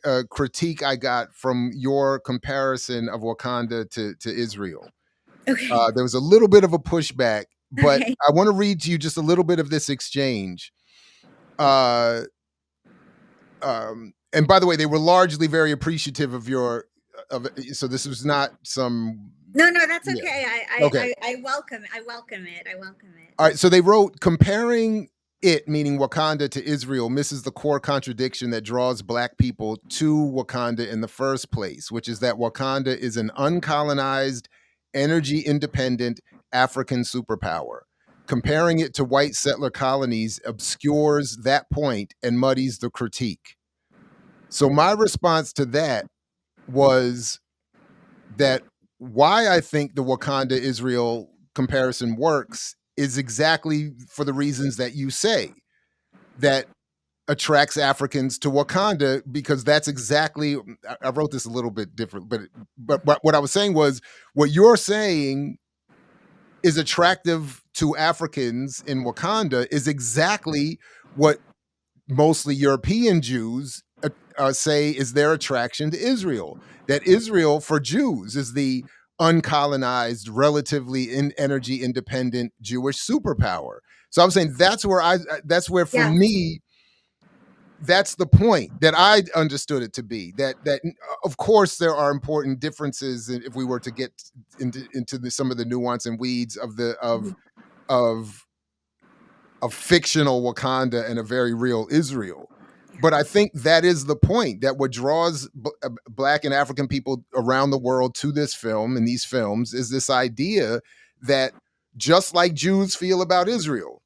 a critique I got from your comparison of Wakanda to Israel. Okay. There was a little bit of a pushback, but Okay. I want to read to you just a little bit of this exchange. Uh, and by the way, they were largely very appreciative of your of so this was not some No, no, that's yeah. okay. Okay. I welcome, I welcome it. I welcome it. All right. So they wrote comparing it, meaning Wakanda, to Israel, misses the core contradiction that draws Black people to Wakanda in the first place, which is that Wakanda is an uncolonized, energy independent African superpower. Comparing it to white settler colonies obscures that point and muddies the critique. So my response to that was that why I think the Wakanda Israel comparison works is exactly for the reasons that you say, that attracts Africans to Wakanda, because that's exactly I wrote this a little bit different, but what I was saying was what you're saying is attractive to Africans in Wakanda is exactly what mostly European Jews say is their attraction to Israel. That Israel for Jews is the uncolonized, relatively energy independent Jewish superpower. So I'm saying that's where for Yeah. me that's the point that I understood it to be. That of course there are important differences if we were to get into some of the nuance and weeds of the Mhm. of a fictional Wakanda and a very real Israel. Yeah. But I think that is the point, that what draws Black and African people around the world to this film and these films is this idea that just like Jews feel about Israel,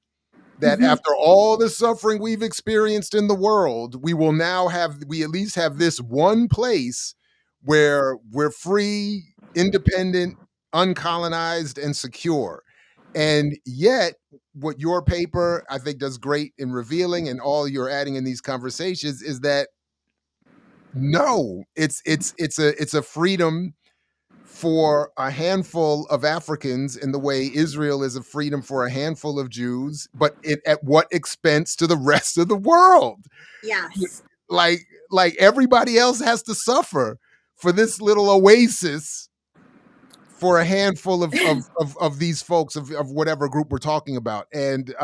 that Mhm. after all the suffering we've experienced in the world, we at least have this one place where we're free, independent, uncolonized, and secure. And yet, what your paper I think does great in revealing, and all you're adding in these conversations, is that no, it's a freedom for a handful of Africans in the way Israel is a freedom for a handful of Jews, but at what expense to the rest of the world? Yes. Like like everybody else has to suffer for this little oasis for a handful of these folks of whatever group we're talking about. And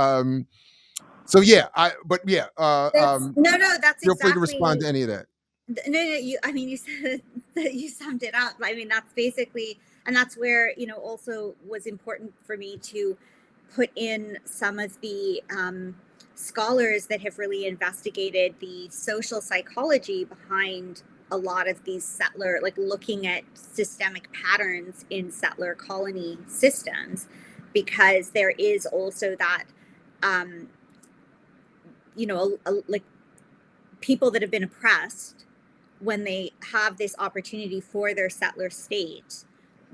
so yeah, That's no, no. That's feel free to respond exactly. to any of that. No, no. You. I mean, you said that you summed it up. I mean, that's basically, and that's where, you know, also was important for me to put in some of the scholars that have really investigated the social psychology behind a lot of these settler, like looking at systemic patterns in settler colony systems, because there is also that, um, like people that have been oppressed, when they have this opportunity for their settler state,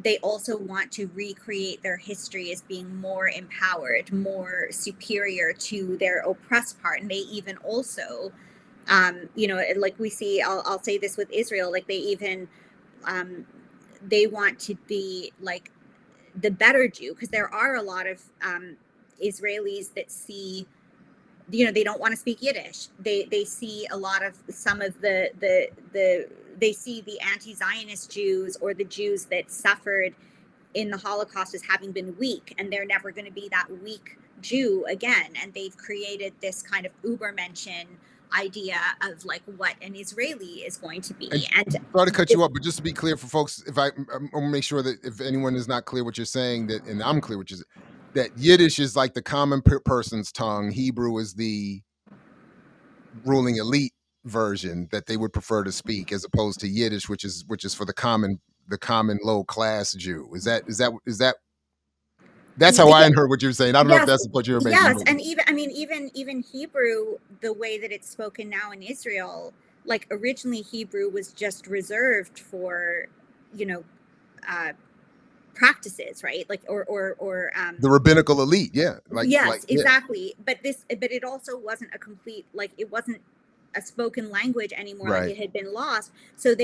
they also want to recreate their history as being more empowered, more superior to their oppressed part. And they even also, like we see, I'll say this with Israel, like they even, they want to be like the better Jew, because there are a lot of Israelis that see, they don't want to speak Yiddish. They see a lot of some of the they see the anti-Zionist Jews or the Jews that suffered in the Holocaust as having been weak, and they're never going to be that weak Jew again. And they've created this kind of Ubermenschen idea of like what an Israeli is going to be. And And sorry to cut it, you up, but just to be clear for folks, if I want to make sure that if anyone is not clear what you're saying, that and I'm clear, which is that Yiddish is like the common person's tongue. Hebrew is the ruling elite version that they would prefer to speak, as opposed to Yiddish, which is for the common low class Jew. Is that that's how I yeah, heard what you were saying. I don't know if yes, that's the point you were making, yes, but and even, I mean, even Hebrew, the way that it's spoken now in Israel, like originally Hebrew was just reserved for, you know, uh, practices, right? Like or the rabbinical elite, yeah, like yes, yeah, exactly. But it also wasn't a complete, like it wasn't a spoken language anymore. Like right. it had been lost. So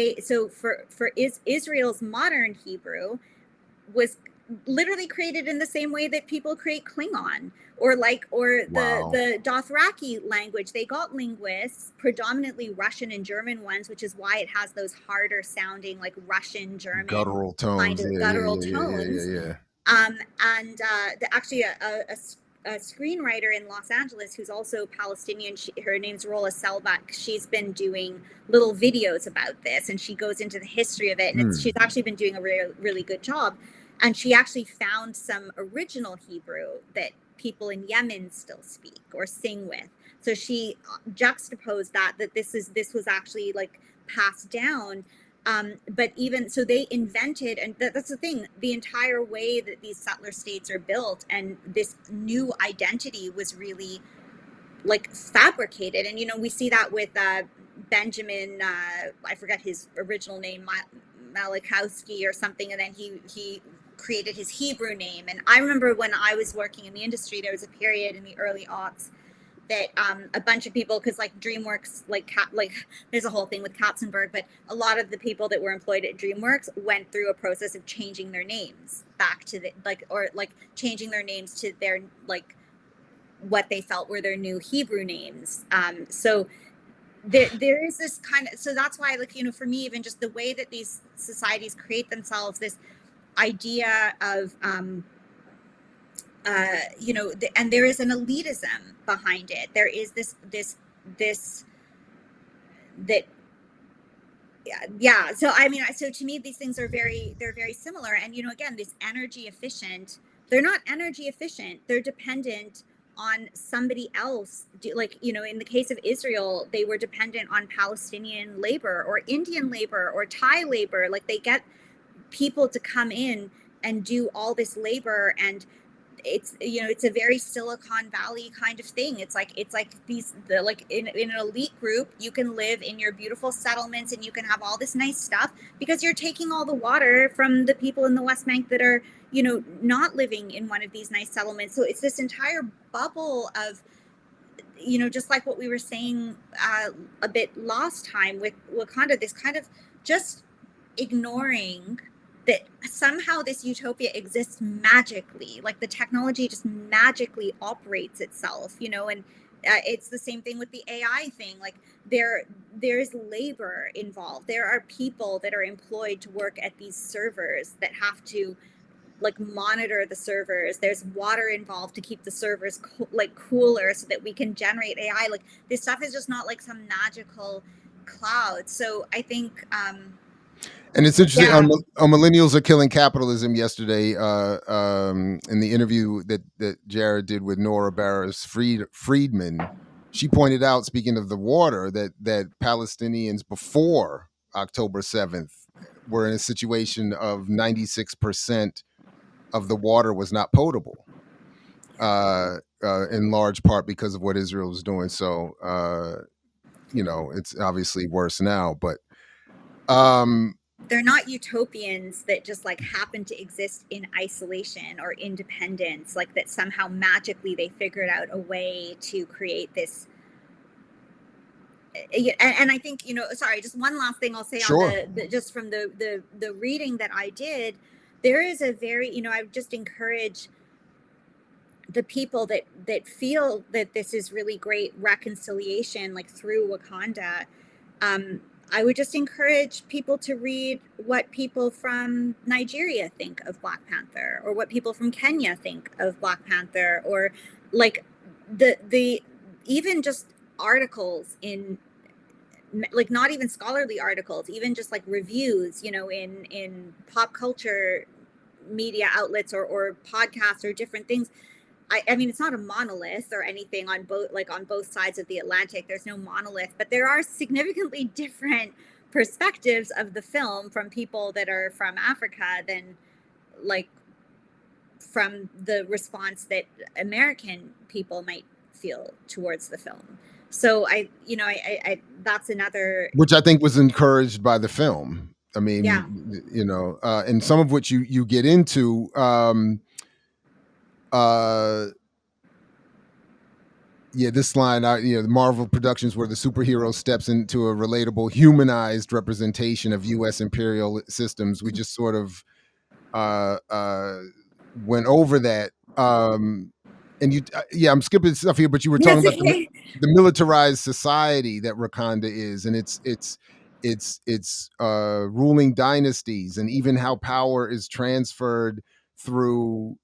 for Israel's modern Hebrew was literally created in the same way that people create Klingon, or Wow, the Dothraki language. They got linguists, predominantly Russian and German ones, which is why it has those harder sounding like Russian German guttural kind tones, of yeah, yeah, guttural yeah, yeah, yeah, tones. yeah, yeah. Actually a screenwriter in Los Angeles who's also Palestinian. Her name's Rola Selbach. She's been doing little videos about this, and she goes into the history of it. And she's Hmm. actually been doing a really good job. And she actually found some original Hebrew that people in Yemen still speak or sing with. So she juxtaposed that this was actually like passed down. But even so, they invented, and that's the thing, the entire way that these settler states are built, and this new identity was really like fabricated. And we see that with Benjamin, I forget his original name, Malachowski or something, and then he created his Hebrew name. And I remember when I was working in the industry, there was a period in the early aughts that a bunch of people, because like DreamWorks, like there's a whole thing with Katzenberg, but a lot of the people that were employed at DreamWorks went through a process of changing their names back to the or changing their names to their like what they felt were their new Hebrew names. So there is this kind of, so that's why, like, for me, even just the way that these societies create themselves, this idea of and there is an elitism behind it. There is this that yeah. So I mean, so to me, these things are they're very similar. And again, this energy efficient, they're not energy efficient. They're dependent on somebody else. Like, in the case of Israel, they were dependent on Palestinian labor or Indian labor or Thai labor. Like, they get people to come in and do all this labor, and it's a very Silicon Valley kind of thing. It's like like in an elite group, you can live in your beautiful settlements and you can have all this nice stuff because you're taking all the water from the people in the West Bank that are not living in one of these nice settlements. So it's this entire bubble of, just like what we were saying a bit last time with Wakanda, this kind of just ignoring that somehow this utopia exists magically, like the technology just magically operates itself, and it's the same thing with the AI thing. Like, there's labor involved. There are people that are employed to work at these servers that have to like monitor the servers. There's water involved to keep the servers cooler so that we can generate AI. Like, this stuff is just not like some magical cloud. So I think And it's interesting yeah. on millennials are killing capitalism yesterday. In the interview that Jared did with Nora Barris Friedman, she pointed out, speaking of the water, that Palestinians before October 7th were in a situation of 96% of the water was not potable, in large part because of what Israel was doing. So, it's obviously worse now, but um, they're not utopians that just like happen to exist in isolation or independence, like that somehow magically they figured out a way to create this. And I think, sorry, just one last thing I'll say on sure, the just from the reading that I did, there is a very, I would just encourage the people that feel that this is really great reconciliation, like through Wakanda. um, I would just encourage people to read what people from Nigeria think of Black Panther, or what people from Kenya think of Black Panther, or like the even just articles in, like, not even scholarly articles, even just like reviews, in pop culture media outlets, or podcasts or different things. I mean, it's not a monolith or anything on both sides of the Atlantic. There's no monolith, but there are significantly different perspectives of the film from people that are from Africa than, like, from the response that American people might feel towards the film. So that's another. which I think was encouraged by the film. I Yeah. mean, and some of which you get into. Uh, yeah, this line, the Marvel Productions, where the superhero steps into a relatable, humanized representation of U.S. imperial systems. We just sort of uh, uh, went over that. And yeah, I'm skipping stuff here, but you were talking That's about okay. the militarized society that Wakanda is, and it's ruling dynasties, and even how power is transferred through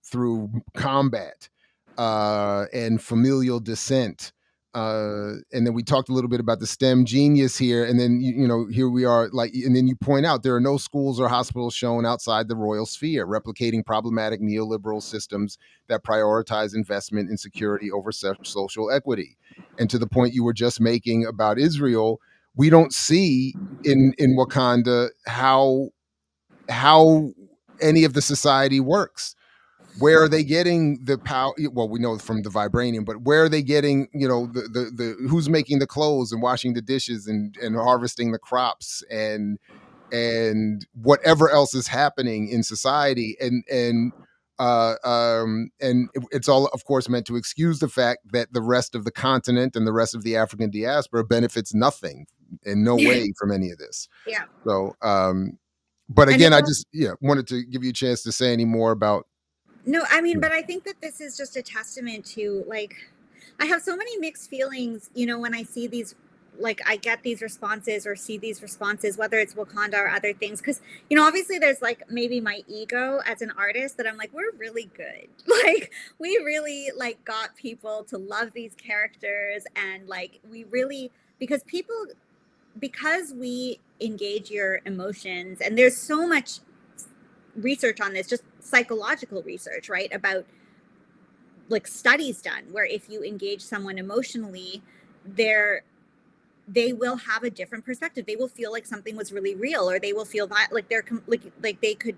combat, and familial descent. And then we talked a little bit about the STEM genius here, and then here we are, like, and then you point out there are no schools or hospitals shown outside the royal sphere, replicating problematic neoliberal systems that prioritize investment in security over social equity. And to the point you were just making about Israel, we don't see in Wakanda how any of the society works. Where are they getting the power? Well, we know from the vibranium, but where are they getting, the who's making the clothes and washing the dishes and harvesting the crops and whatever else is happening in society, and it's all, of course, meant to excuse the fact that the rest of the continent and the rest of the African diaspora benefits nothing in no way from any of this. Yeah. So, but And again, it's I all. just wanted to give you a chance to say any more about. No, I mean, Yeah. but I think that this is just a testament to, like, I have so many mixed feelings, when I see these, like, I get these responses or see these responses, whether it's Wakanda or other things. Cause, obviously there's like maybe my ego as an artist that I'm like, we're really good. Like, we really like got people to love these characters. And like, we really, because we engage your emotions, and there's so much research on this, just psychological research, right? About, like, studies done where if you engage someone emotionally, they're they will have a different perspective. They will feel like something was really real, or they will feel that like like they could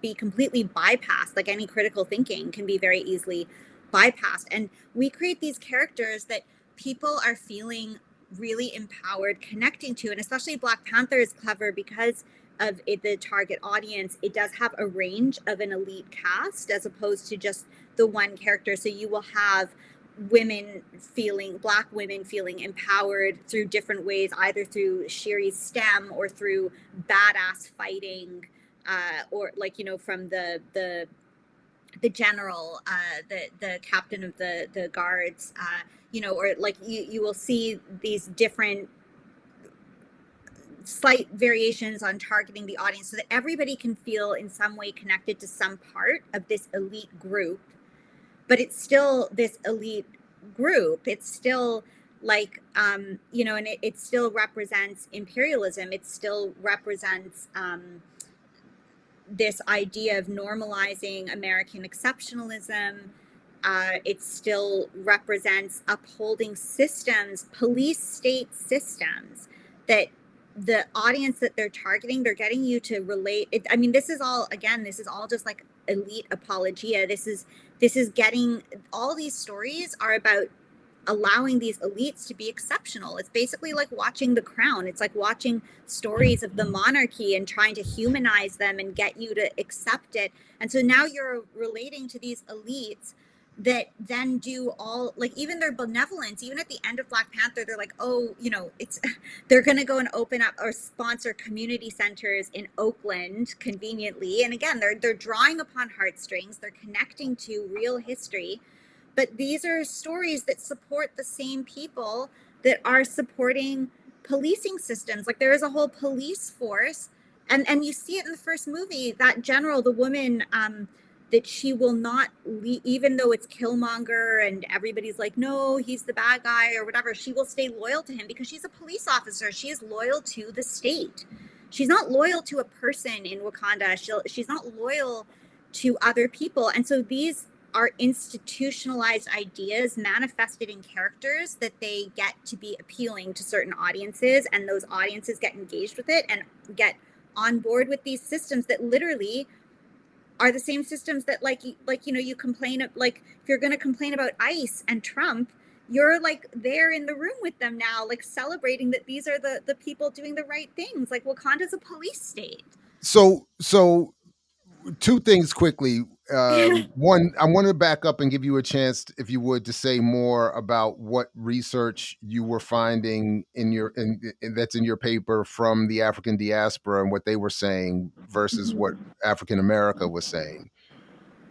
be completely bypassed. Like, any critical thinking can be very easily bypassed. And we create these characters that people are feeling really empowered connecting to. And especially Black Panther is clever because of the target audience. It does have a range of an elite cast as opposed to just the one character. So you will have Black women feeling empowered through different ways, either through Shiri's STEM or through badass fighting, or, like, from the general, the captain of the guards, or like you will see these different slight variations on targeting the audience so that everybody can feel in some way connected to some part of this elite group. But it's still this elite group. It's still like, and it still represents imperialism. It still represents this idea of normalizing American exceptionalism. It still represents upholding systems, police state systems that the audience that they're targeting, they're getting you to relate it. I mean, this is all, again, this is all just like elite apologia. This is getting, all these stories are about allowing these elites to be exceptional. It's basically like watching The Crown. It's like watching stories of the monarchy and trying to humanize them and get you to accept it. And so now you're relating to these elites that then do all, like, even their benevolence, even at the end of Black Panther, they're like, oh, it's they're going to go and open up or sponsor community centers in Oakland conveniently. And again, they're drawing upon heartstrings, they're connecting to real history, but these are stories that support the same people that are supporting policing systems. Like, there is a whole police force, and you see it in the first movie, that general, the woman, that she will not leave, even though it's Killmonger and everybody's like, no, he's the bad guy or whatever, she will stay loyal to him because she's a police officer. She is loyal to the state. She's not loyal to a person in Wakanda. She's not loyal to other people. And so these are institutionalized ideas manifested in characters that they get to be appealing to certain audiences, and those audiences get engaged with it and get on board with these systems that literally are the same systems that, like you complain, like, if you're going to complain about ICE and Trump, you're like there in the room with them now, like celebrating that these are the people doing the right things. Like, Wakanda's a police state. So two things quickly. One, I want to back up and give you a chance, if you would, to say more about what research you were finding that's in your paper from the African diaspora and what they were saying versus what African America was saying.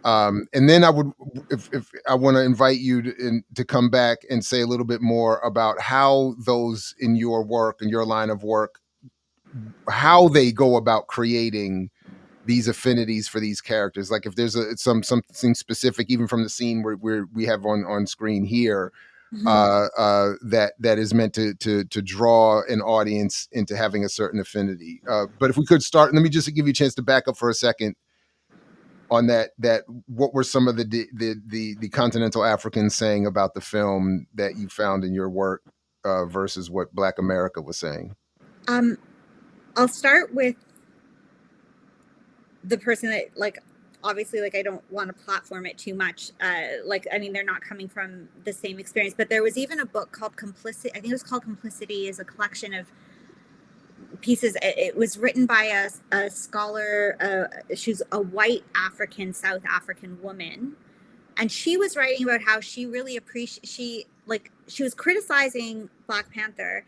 And then I would, if I want to invite you to come back and say a little bit more about how those in your work and your line of work, how they go about creating these affinities for these characters. Like, if there's something specific, even from the scene where we have on screen here, that is meant to draw an audience into having a certain affinity. But if we could start, let me just give you a chance to back up for a second on that. What were some of the continental Africans saying about the film that you found in your work versus what Black America was saying? I'll start with the person that, like, obviously, like, I don't want to platform it too much. Like, I mean, they're not coming from the same experience, but there was even a book called Complicity. I think it was called Complicity, is a collection of pieces. It was written by a scholar. She's a white African, South African woman. And she was writing about how she really she was criticizing Black Panther,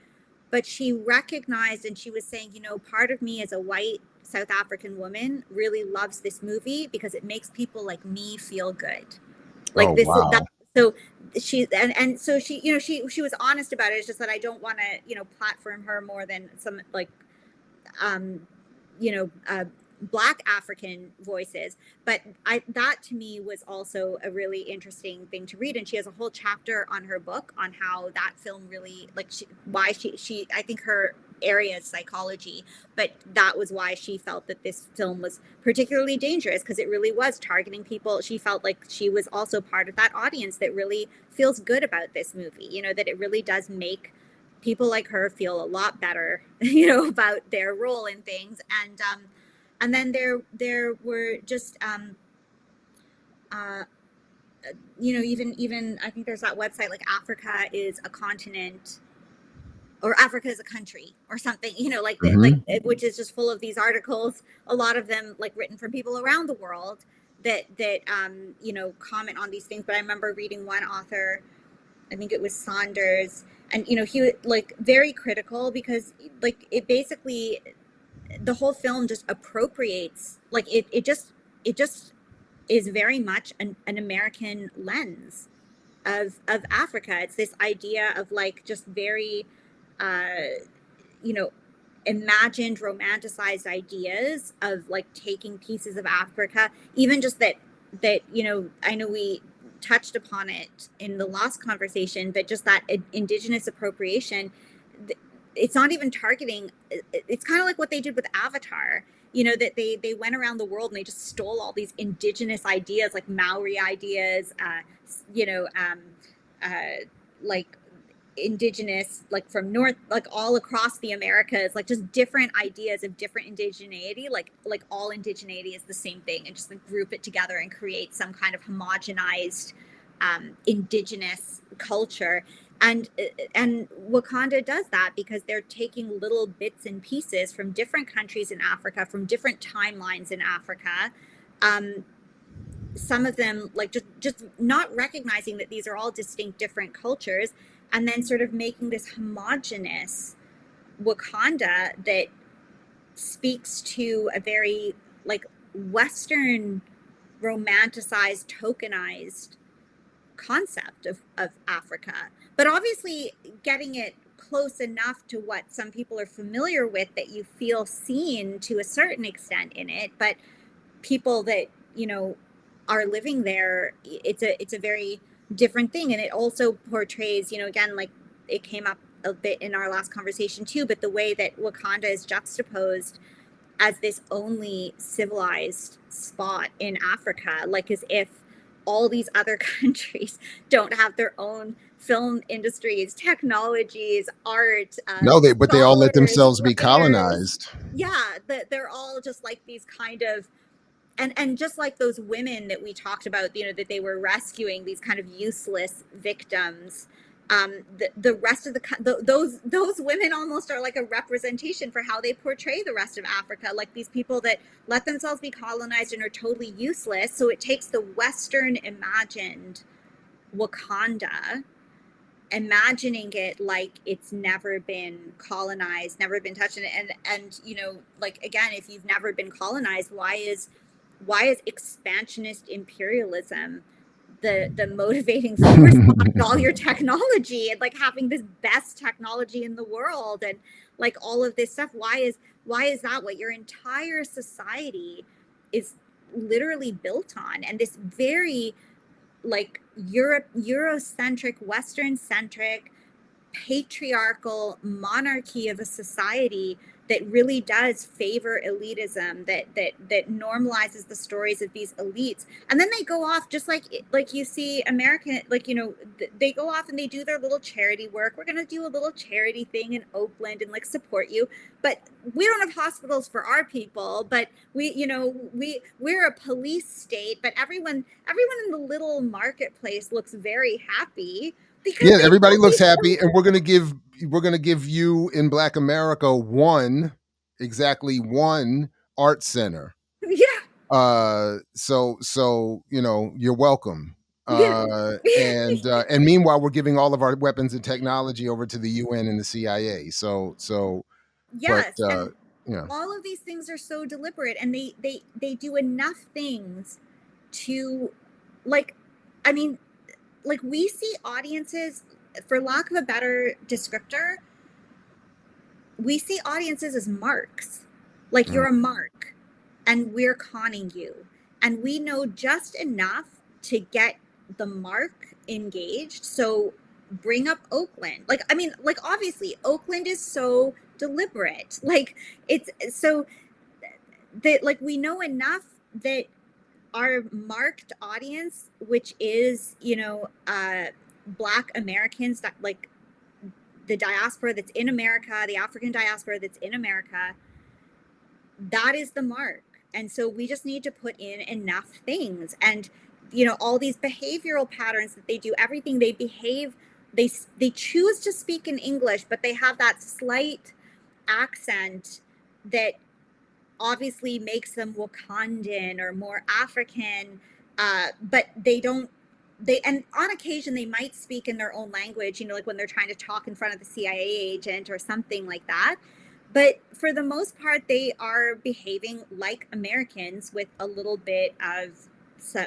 but she recognized, and she was saying, part of me as a white South African woman really loves this movie because it makes people like me feel good. Like, Oh, this is that. wow. So and so she, she was honest about it. It's just that I don't want to, platform her more than some, like, um, Black African voices. But that to me was also a really interesting thing to read. And she has a whole chapter on her book on how that film really, like, why she I think her area is psychology, but that was why she felt that this film was particularly dangerous, because it really was targeting people. She felt like she was also part of that audience that really feels good about this movie, that it really does make people like her feel a lot better, about their role in things. And then there were just even I think there's that website, like, Africa is a continent, or Africa is a country, or something, which is just full of these articles, a lot of them, like, written from people around the world that comment on these things. But I remember reading one author, I think it was Saunders, and he was, like, very critical, because, like, it basically, the whole film just appropriates, like, it just is very much an American lens of Africa. It's this idea of, like, just very imagined, romanticized ideas of, like, taking pieces of Africa, even just that I know we touched upon it in the last conversation, but just that indigenous appropriation, it's not even targeting. It's kind of like what they did with Avatar, that they went around the world and they just stole all these indigenous ideas, like Maori ideas, like indigenous, like from north, like all across the Americas, like just different ideas of different indigeneity, like all indigeneity is the same thing, and just like group it together and create some kind of homogenized indigenous culture. And Wakanda does that because they're taking little bits and pieces from different countries in Africa, from different timelines in Africa. Um, some of them like just not recognizing that these are all distinct different cultures, and then sort of making this homogenous Wakanda that speaks to a very like Western romanticized, tokenized concept of Africa, but obviously getting it close enough to what some people are familiar with that you feel seen to a certain extent in it. But people that are living there, it's a very different thing, and it also portrays, again, like it came up a bit in our last conversation too, but the way that Wakanda is juxtaposed as this only civilized spot in Africa, like as if all these other countries don't have their own film industries, technologies, art, No, but they all let scholars, themselves be writers. colonized. Yeah, that they're all just like these kind of, and just like those women that we talked about, that they were rescuing these kind of useless victims. The rest of those women almost are like a representation for how they portray the rest of Africa, like these people that let themselves be colonized and are totally useless. So it takes the Western imagined Wakanda, imagining it like it's never been colonized, never been touched, and like again, if you've never been colonized, why is expansionist imperialism the motivating force behind all your technology, and like having this best technology in the world, and like all of this stuff? Why is that what your entire society is literally built on? And this very like Eurocentric, Western centric, patriarchal monarchy of a society that really does favor elitism, that normalizes the stories of these elites, and then they go off just like you see American, like they go off and they do their little charity work. We're going to do a little charity thing in Oakland and like support you, but we don't have hospitals for our people. But we're a police state, but everyone in the little marketplace looks very happy because Yeah, they everybody all looks these happy, and we're gonna give you in Black America exactly one art center. yeah, So you're welcome. yeah. And meanwhile, we're giving all of our weapons and technology over to the UN and the CIA. But Yes, and you know, all of these things are so deliberate, and they do enough things to, like, I mean, like we see audiences, for lack of a better descriptor, we see audiences as marks. Like mm, you're a mark and we're conning you. And we know just enough to get the mark engaged. So bring up Oakland. Like, I mean, like obviously Oakland is so deliberate. Like it's so that like we know enough that our marked audience, which is, Black Americans, that like the diaspora that's in America, the African diaspora that's in America, that is the mark. And so we just need to put in enough things. And, all these behavioral patterns that they do, everything they behave, they choose to speak in English, but they have that slight accent that obviously makes them Wakandan or more African, but they don't. And on occasion they might speak in their own language, like when they're trying to talk in front of the CIA agent or something like that. But for the most part, they are behaving like Americans with a little bit of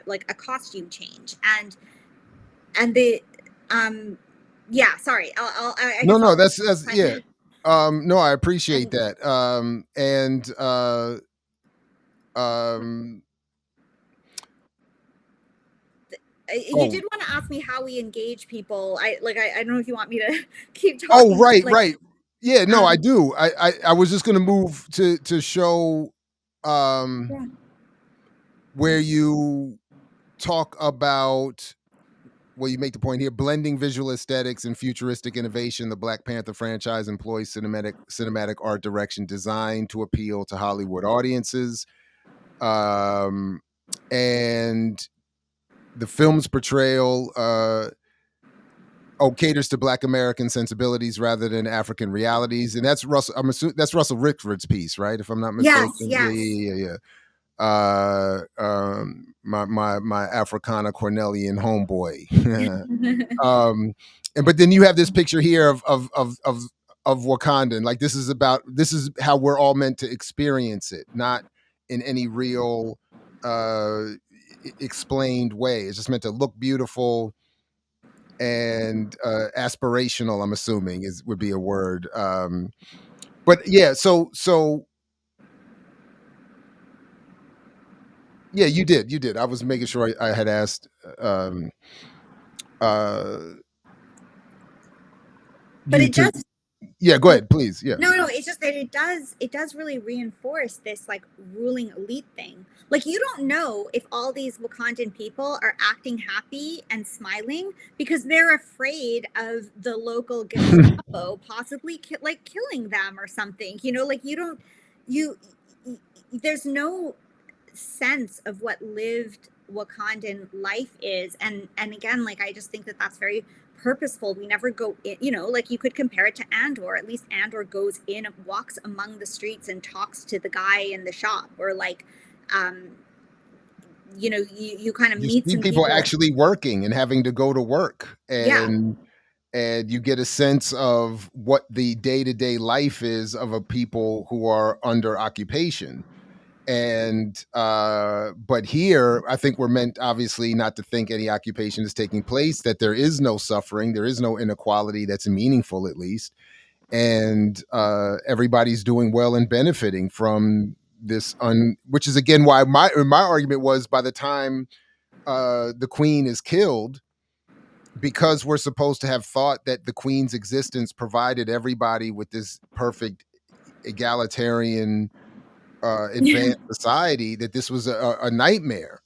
like a costume change, and the yeah. Sorry, I no, guess no, I'll. that's yeah. No, I appreciate And that. And um, you oh, did want to ask me how we engage people. I don't know if you want me to keep oh, talking, but right, like right. Yeah, no, I um do. I was just gonna move to show um yeah. where you talk about well, you make the point here, blending visual aesthetics and futuristic innovation. The Black Panther franchise employs cinematic art direction designed to appeal to Hollywood audiences. Um, and the film's portrayal caters to Black American sensibilities rather than African realities, and that's Russell. I'm assuming that's Russell Rickford's piece, right? If I'm not Yes, mistaken. Yeah, yes. yeah, yeah, yeah. My Africana Cornelian homeboy. um, and but then you have this picture here of Wakandan. Like this is how we're all meant to experience it, not in any real explained way. It's just meant to look beautiful and aspirational. I'm assuming is would be a word. But yeah, so yeah, you did. I was making sure I had asked. Uh, But you it to does. yeah. Go Oh, ahead, please. Yeah. no, no, it's just that it does really reinforce this like ruling elite thing. Like you don't know if all these Wakandan people are acting happy and smiling because they're afraid of the local Gestapo possibly like killing them or something. You know, like you don't you there's no sense of what lived Wakandan life is. And again, like I just think that that's very purposeful. We never go in, you know, like you could compare it to Andor. At least Andor goes in, walks among the streets and talks to the guy in the shop, or like um you kind of You meet see some people people. actually working and having to go to work, Yeah. and you get a sense of what the day-to-day life is of a people who are under occupation. And but here I think we're meant obviously not to think any occupation is taking place, that there is no suffering, there is no inequality that's meaningful, at least, and everybody's doing well and benefiting from this which is again why my argument was, by the time the queen is killed, because we're supposed to have thought that the queen's existence provided everybody with this perfect egalitarian advanced society, that this was a nightmare.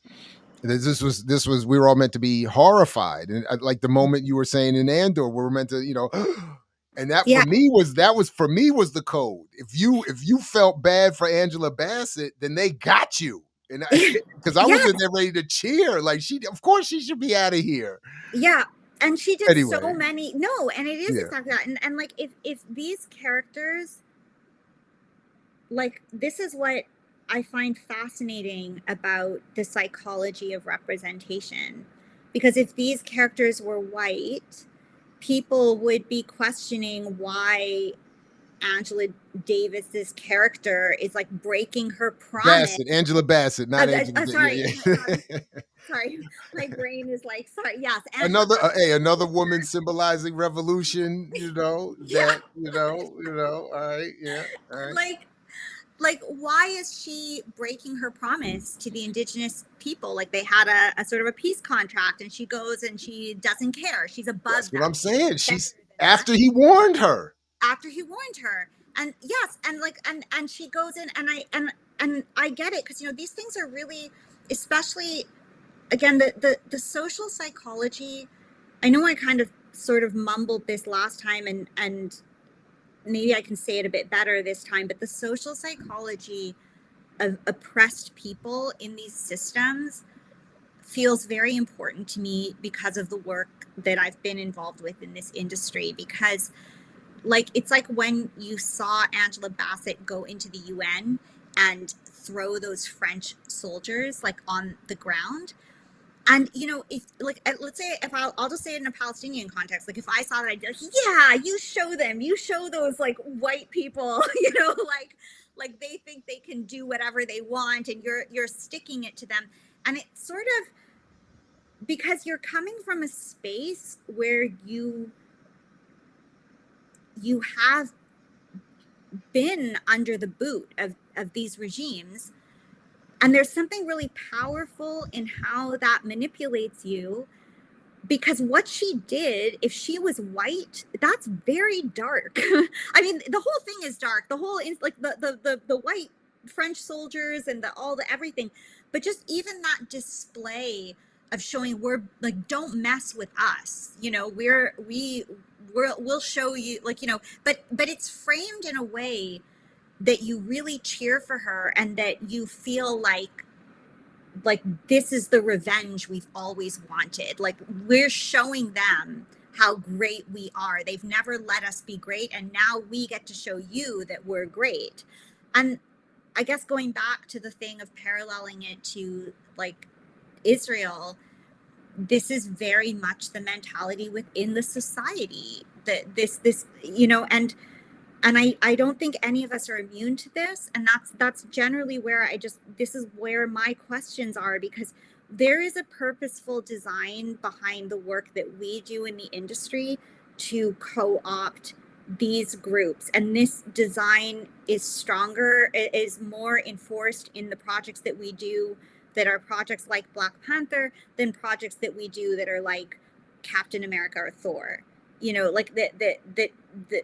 This was we were all meant to be horrified, and like the moment you were saying in Andor, we were meant to, and that for Yeah. me was the code. If you felt bad for Angela Bassett, then they got you, and because I was Yeah. in there ready to cheer, like of course she should be out of here. Yeah. And she did so Anyway, many, no, and it is yeah, exactly that. And like if these characters, like this is what I find fascinating about the psychology of representation. Because if these characters were white, people would be questioning why Angela Davis's character is like breaking her promise. Angela Bassett, not Angela. Sorry, Yeah, yeah. sorry, my brain is like, sorry. Yes, Angela Another Bassett. hey, another woman symbolizing revolution. Yeah, All right, yeah, all right. like why is she breaking her promise to the indigenous people? Like they had a sort of a peace contract, and she goes and she doesn't care. She's above That's what that. I'm saying. Better She's than that. after he warned her. After he warned her, and yes, and like and she goes in, and I get it, because these things are really, especially again, the social psychology. I know I kind of sort of mumbled this last time, and maybe I can say it a bit better this time, but the social psychology of oppressed people in these systems feels very important to me because of the work that I've been involved with in this industry. Because like it's like when you saw Angela Bassett go into the UN and throw those French soldiers like on the ground. And if like let's say, if I'll just say it in a Palestinian context, like if I saw that, I'd be like, yeah, you show them, you show those like white people, like they think they can do whatever they want, and you're sticking it to them. And it's sort of because you're coming from a space where you have been under the boot of these regimes, and there's something really powerful in how that manipulates you. Because what she did, if she was white, that's very dark. I mean, the whole thing is dark. The whole like the white French soldiers and all the everything, but just even that display of showing we're like, don't mess with us, you know, we'll show you, like, you know, but it's framed in a way that you really cheer for her and that you feel like this is the revenge we've always wanted. Like, we're showing them how great we are. They've never let us be great, and now we get to show you that we're great. And I guess going back to the thing of paralleling it to like Israel, this is very much the mentality within the society, that this you know, and I don't think any of us are immune to this, and that's generally where I just, this is where my questions are, because there is a purposeful design behind the work that we do in the industry to co-opt these groups, and this design is stronger, it is more enforced in the projects that we do, that are projects like Black Panther, than projects that we do that are like Captain America or Thor. You know, like that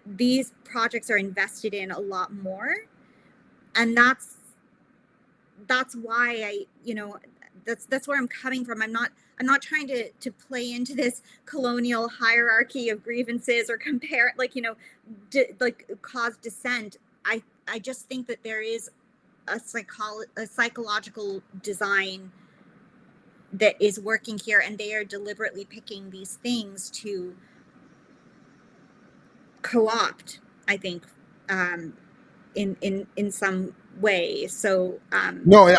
these projects are invested in a lot more, and that's why I, you know, that's where I'm coming from. I'm not trying to play into this colonial hierarchy of grievances or compare, like, you know, like cause dissent. I just think that there is a psychological design that is working here, and they are deliberately picking these things to co-opt, I think, in some way. So No,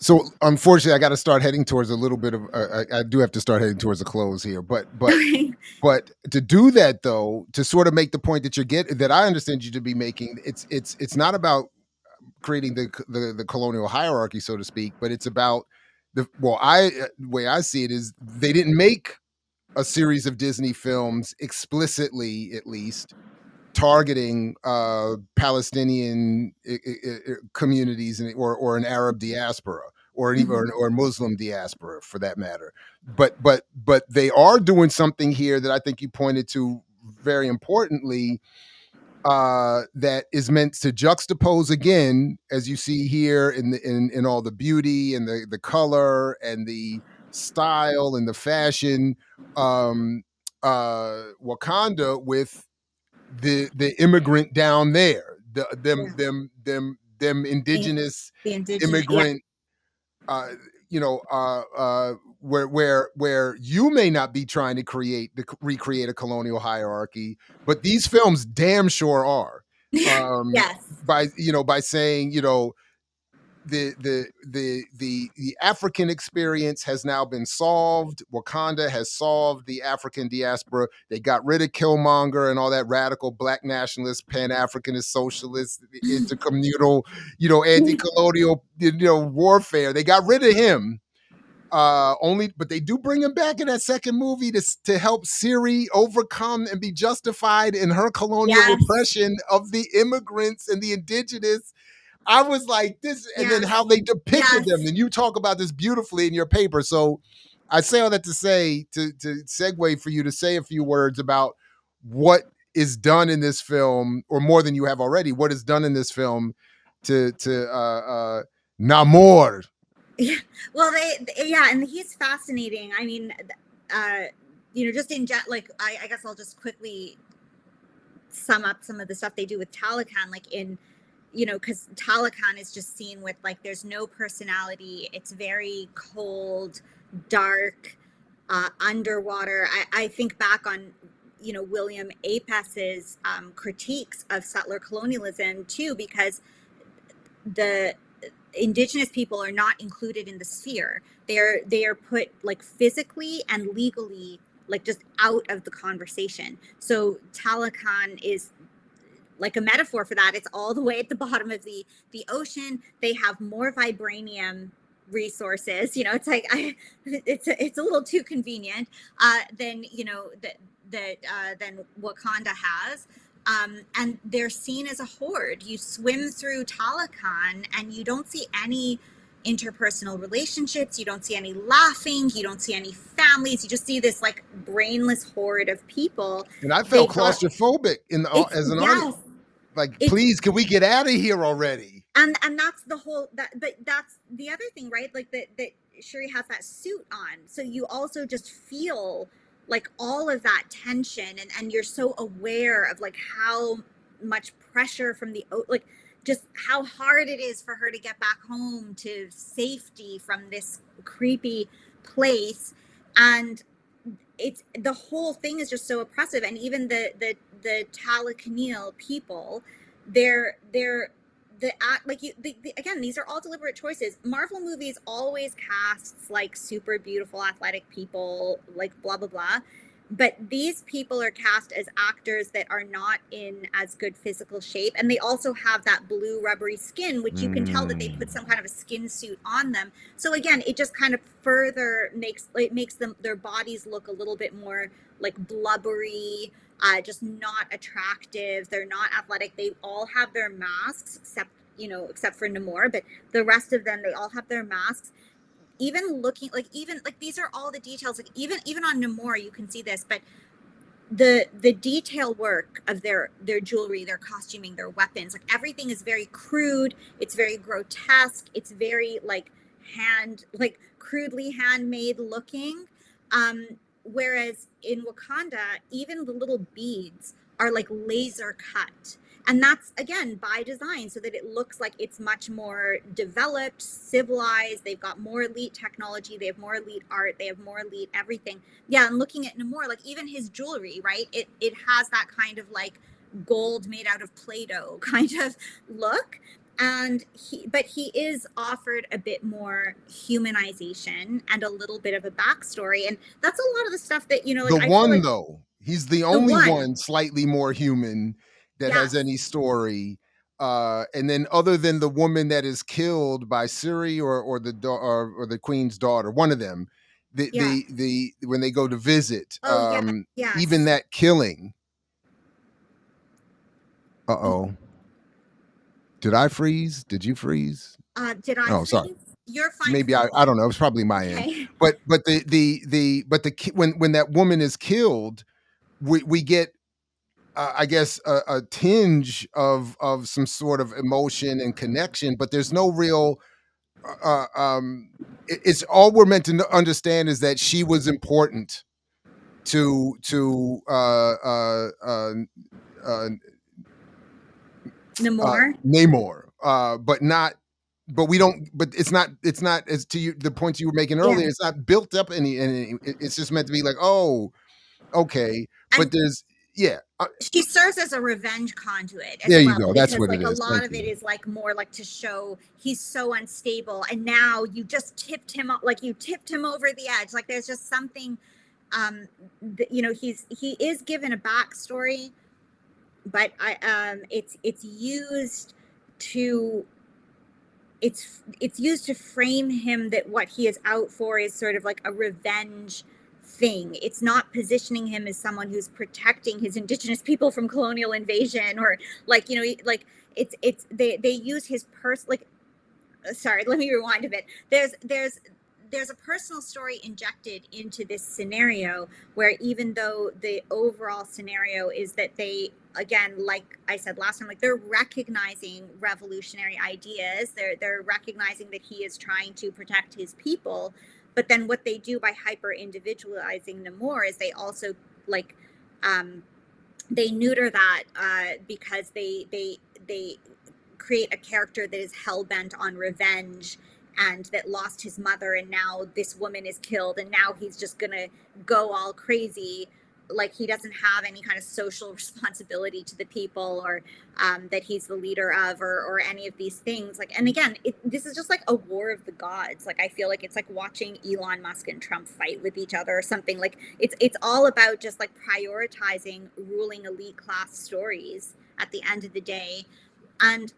so unfortunately, I got to start heading towards a little bit of. I do have to start heading towards a close here, but to do that though, to sort of make the point that that I understand you to be making, it's not about creating the colonial hierarchy, so to speak, but it's about the way I see it is they didn't make a series of Disney films explicitly, at least, targeting Palestinian communities or an Arab diaspora or even mhm, or Muslim diaspora for that matter. But they are doing something here that I think you pointed to very importantly, that is meant to juxtapose again, as you see here in all the beauty and the color and the style and the fashion, um, Wakanda with the immigrant down there, yeah, them the, indigenous the indigenous, yeah, immigrant, uh, you know, where you may not be trying to recreate a colonial hierarchy, but these films damn sure are. yes, By by saying the African experience has now been solved. Wakanda has solved the African diaspora. They got rid of Killmonger and all that radical black nationalist, pan-Africanist, socialist, intercommunal, anti-colonial, warfare. They got rid of him. Only, but they do bring him back in that second movie to help Siri overcome and be justified in her colonial yes, oppression of the immigrants and the indigenous. I was like, this, and then how yes, they depicted them. yes. And you talk about this beautifully in your paper. So I say all that to say, to segue for you to say a few words about what is done in this film, or more than you have already, what is done in this film to Namor. Yeah. Well, yeah, and he's fascinating. I mean, uh, you know, just in like, I guess I'll just quickly sum up some of the stuff they do with Talakan, like in, you know, because Talakan is just seen with like, there's no personality. It's very cold, dark, underwater. I think back on, you know, William Apes's critiques of settler colonialism too, because the indigenous people are not included in the sphere. They are put like physically and legally like just out of the conversation. So Talakan is like a metaphor for that. It's all the way at the bottom of the ocean. They have more vibranium resources. You know, it's like it's a little too convenient than, you know, that than Wakanda has. And they're seen as a horde. You swim through Talakan and you don't see any interpersonal relationships. You don't see any laughing. You don't see any families. You just see this like brainless horde of people. And I felt They've got claustrophobic it's as an audience. yes, Like, it's please, can we get out of here already? And that's the whole that but that's the other thing, right? Like that Shuri has that suit on, so you also just feel like all of that tension, and you're so aware of like how much pressure from the like just how hard it is for her to get back home to safety from this creepy place. And it's the whole thing is just so oppressive. And even the Talakanil people, they're the act like again, these are all deliberate choices. Marvel movies always casts like super beautiful athletic people, like blah blah blah, but these people are cast as actors that are not in as good physical shape, and they also have that blue rubbery skin, which you can tell that they put Mm. some kind of a skin suit on them. So again, it just kind of further makes them, their bodies look a little bit more like blubbery, just not attractive. They're not athletic. They all have their masks except for Namor, but the rest of them, they all have their masks. Even looking like, even like, these are all the details, like even on Namor you can see this, but the detail work of their jewelry, their costuming, their weapons, like everything is very crude, it's very grotesque, it's very like crudely handmade looking. Whereas in Wakanda, even the little beads are like laser cut, and that's again by design, so that it looks like it's much more developed, civilized. They've got more elite technology, they have more elite art, they have more elite everything. Yeah, and looking at Namor, like even his jewelry, right? It has that kind of like gold made out of Play-Doh kind of look. And he is offered a bit more humanization and a little bit of a backstory. And that's a lot of the stuff that, The like I feel one like though, he's the the only one, one slightly more human that has yes, any story. And then other than the woman that is killed by Siri or the queen's daughter, one of them, yeah, the when they go to visit, oh yeah, even yes. that killing. Uh Oh, oh, did I freeze? Did you freeze? did I Oh, sorry. freeze? You're fine Maybe for I me. don't know. It's probably my end. Okay. But when that woman is killed, we get I guess a tinge of some sort of emotion and connection, but there's no real. It's all we're meant to understand is that she was important to uh, Namor. Namor, but not. But we don't. But it's not. It's not as to you. The points you were making Yeah. earlier. It's not built up any. It's just meant to be like, oh, okay. But And there's yeah. she serves as a revenge conduit as There you well, go. That's because what it like a is. lot Thank of it you. is like more like to show he's so unstable, and now you just tipped him up, like you tipped him over the edge. Like there's just something, he is given a backstory, but it's used to it's used to frame him that what he is out for is sort of like a revenge thing. It's not positioning him as someone who's protecting his indigenous people from colonial invasion, or like, like it's they use his like, sorry, let me rewind a bit. There's a personal story injected into this scenario, where even though the overall scenario is that they, again, like I said last time, like they're recognizing revolutionary ideas, they're recognizing that he is trying to protect his people, but then what they do by hyper individualizing Namor is they also like, they neuter that, because they create a character that is hell bent on revenge, and that lost his mother, and now this woman is killed, and now he's just gonna go all crazy, like he doesn't have any kind of social responsibility to the people, or that he's the leader of, or any of these things. Like, and again, this is just like a war of the gods. Like I feel like it's like watching Elon Musk and Trump fight with each other or something. Like it's all about just like prioritizing ruling elite class stories at the end of the day. And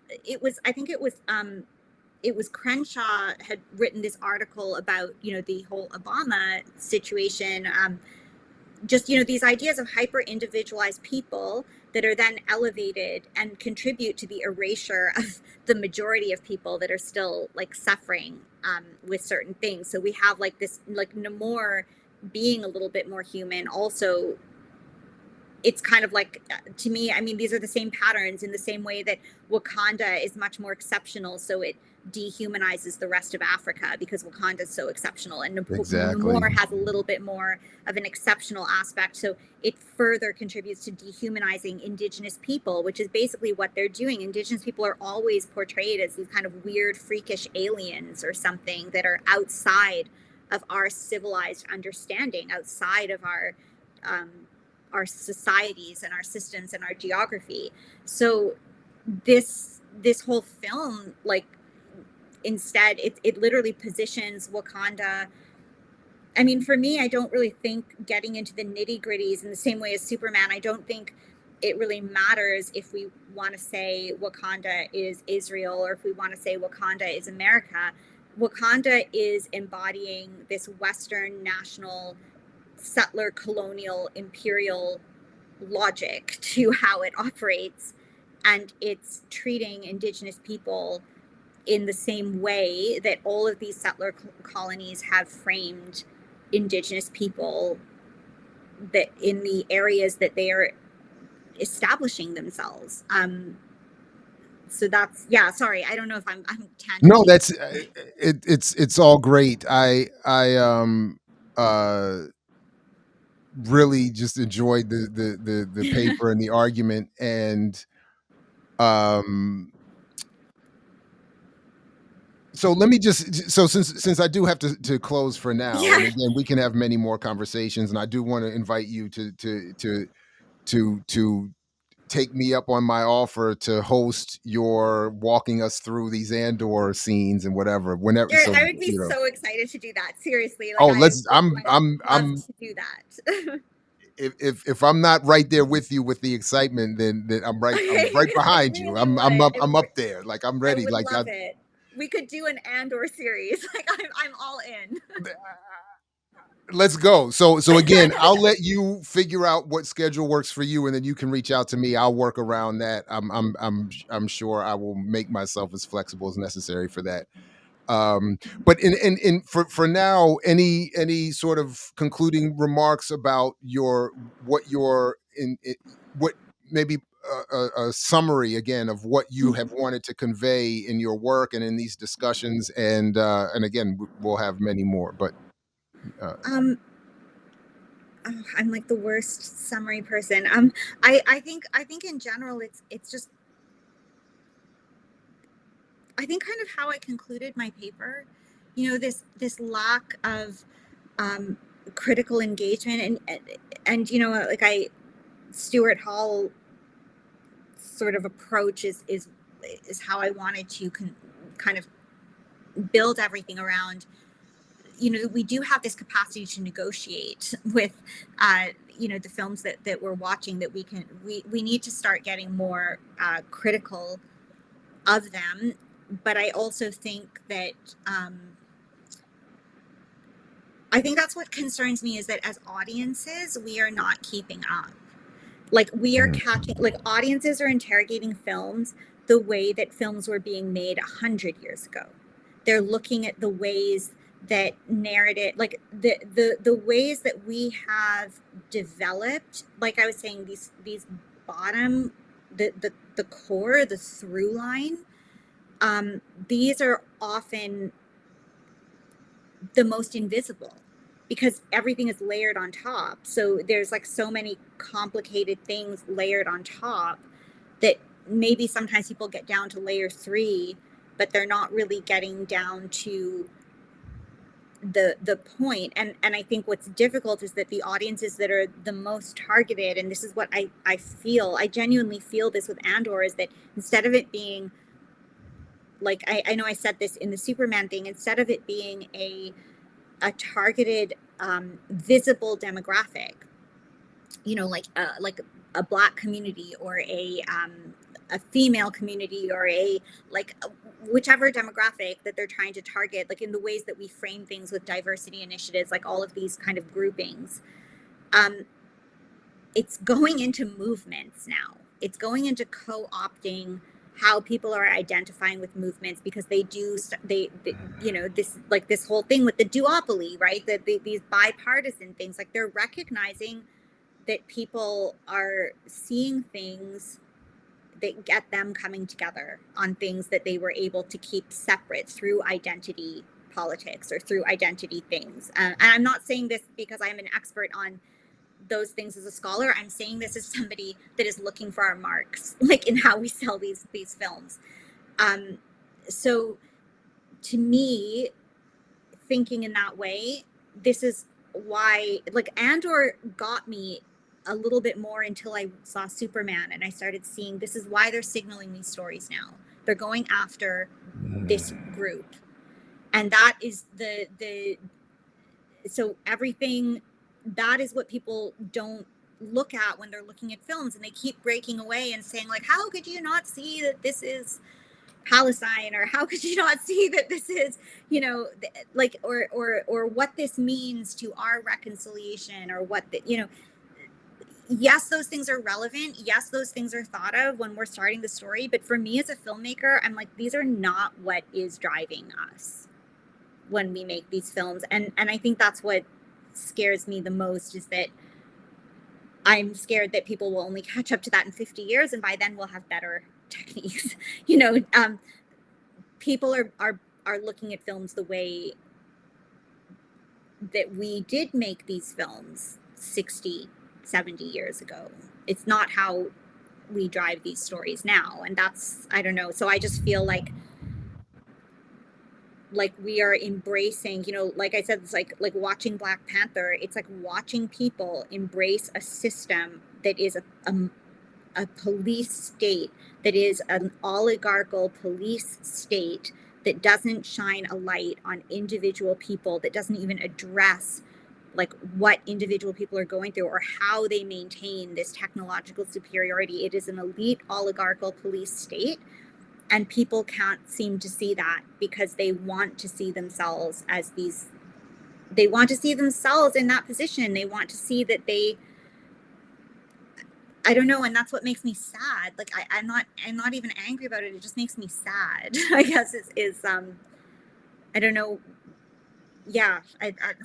I think it was Crenshaw had written this article about, the whole Obama situation. Just, these ideas of hyper individualized people that are then elevated and contribute to the erasure of the majority of people that are still like suffering, with certain things. So we have like this, like Namor being a little bit more human also it's kind of like, to me, I mean, these are the same patterns, in the same way that Wakanda is much more exceptional, so it dehumanizes the rest of Africa because Wakanda is so exceptional, and Exactly. Namor has a little bit more of an exceptional aspect, so it further contributes to dehumanizing indigenous people, which is basically what they're doing. Indigenous people are always portrayed as these kind of weird, freakish aliens or something that are outside of our civilized understanding, outside of um, our societies and our systems and our geography. So this whole film, like, instead it literally positions Wakanda. I mean, for me, I don't really think getting into the nitty gritties in the same way as Superman. I don't think it really matters if we want to say Wakanda is Israel or if we want to say Wakanda is America. Wakanda is embodying this Western national settler colonial imperial logic to how it operates, and it's treating indigenous people in the same way that all of these settler colonies have framed indigenous people, that in the areas that they are establishing themselves. So that's, yeah, sorry, I don't know if I'm No, tangenting. that's it's all great. Uh really just enjoyed the paper and the argument, and um so let me just, so since I do have to close for now, and Yeah. again we can have many more conversations, and I do want to invite you to take me up on my offer to host your walking us through these Andor scenes and whatever, whenever. So, I would be so excited to do that. Seriously, like oh, I let's, would like love I'm, to do that. if I'm not right there with you with the excitement, then I'm right I behind you. really would. I'm up there. Like I'm I ready. would Like love it. We could do an Andor series. Like I'm all in. let's go. So again, I'll let you figure out what schedule works for you, and then you can reach out to me. I'll work around that. I'm sure I will make myself as flexible as necessary for that. But in for now, any sort of concluding remarks about your what your in what maybe a summary again of what you have wanted to convey in your work and in these discussions, and again we'll have many more, but uh, um oh, I'm like the worst summary person. I think in general it's just, I think, kind of how I concluded my paper. You know, this lack of um critical engagement, and you know, like I Stuart Hall sort of approach is how I wanted to kind of build everything around. You know, we do have this capacity to negotiate with you know, the films that we're watching, that we need to start getting more critical of them. But I also think that I think that's what concerns me, is that as audiences we are not keeping up. Like we are mm, catching, like audiences are interrogating films the way that films were being made 100 years ago. They're looking at the ways that narrative, like the ways that we have developed, like I was saying, these bottom, the core, the through line, these are often the most invisible, because everything is layered on top. So there's like so many complicated things layered on top that maybe sometimes people get down to layer 3, but they're not really getting down to the point. And I think what's difficult is that the audiences that are the most targeted, and this is what I feel, I genuinely feel this with Andor, is that instead of it being like, I know I said this in the Superman thing, instead of it being a targeted visible demographic, you know, like a black community, or a female community, or a like whichever demographic that they're trying to target, like in the ways that we frame things with diversity initiatives, like all of these kind of groupings, um, it's going into movements now. It's going into co-opting how people are identifying with movements, because they you know, this, like this whole thing with the duopoly, right, that these bipartisan things, like they're recognizing that people are seeing things that get them coming together on things that they were able to keep separate through identity politics or through identity things. And I'm not saying this because I'm an expert on those things as a scholar. I'm saying this as somebody that is looking for our marks, like in how we sell these films. So to me, thinking in that way, this is why, like, Andor got me a little bit more until I saw Superman and I started seeing this is why they're signaling these stories now. They're going after this group. And that is the so everything, that is what people don't look at when they're looking at films, and they keep breaking away and saying, like, how could you not see that this is Palestine, or how could you not see that this is, you know, like, or what this means to our reconciliation, or what the, you know, yes, those things are relevant. Yes, those things are thought of when we're starting the story. But for me as a filmmaker, I'm like, these are not what is driving us when we make these films. And I think that's what scares me the most, is that I'm scared that people will only catch up to that in 50 years, and by then we'll have better techniques. You know, people are looking at films the way that we did make these films 60, 70 years ago. It's not how we drive these stories now. And that's, I don't know. So I just feel like we are embracing, you know, like I said, it's like watching Black Panther. It's like watching people embrace a system that is a police state, that is an oligarchical police state, that doesn't shine a light on individual people, that doesn't even address like what individual people are going through or how they maintain this technological superiority. It is an elite oligarchical police state. And people can't seem to see that because they want to see themselves as these, they want to see themselves in that position. They want to see that they, I don't know. And that's what makes me sad. Like, I'm not even angry about it. It just makes me sad, I guess is I don't know. Yeah.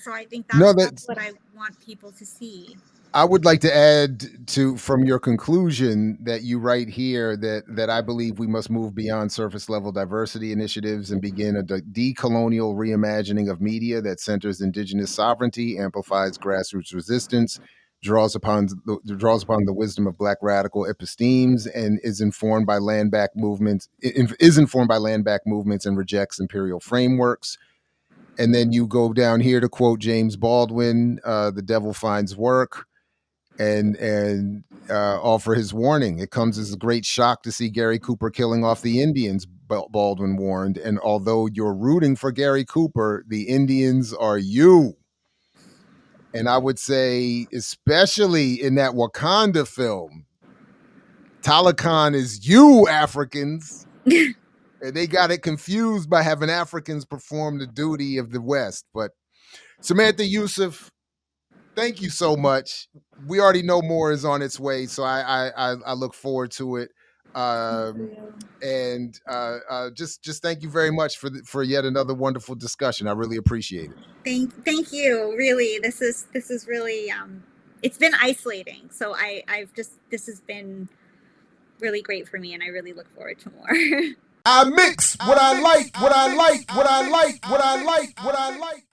So I think No, that's that's what I want people to see. I would like to add to from your conclusion that you write here that I believe we must move beyond surface level diversity initiatives and begin a decolonial reimagining of media that centers indigenous sovereignty, amplifies grassroots resistance, draws upon the wisdom of Black radical epistemes, and is informed by land back movements. Is informed by land back movements and rejects imperial frameworks. And then you go down here to quote James Baldwin: "The devil finds work." And offer his warning. It comes as a great shock to see Gary Cooper killing off the Indians, Baldwin warned. And although you're rooting for Gary Cooper, the Indians are you. And I would say, especially in that Wakanda film, Talakan is you, Africans. And they got it confused by having Africans perform the duty of the West. But Samantha Youssef, thank you so much. We already know more is on its way, so I look forward to it. And just thank you very much for yet another wonderful discussion. I really appreciate it. Thank you. Really, this is really it's been isolating. So I've just, this has been really great for me, and I really look forward to more. I mix what I like, what I like, what I like, what I like, what I like.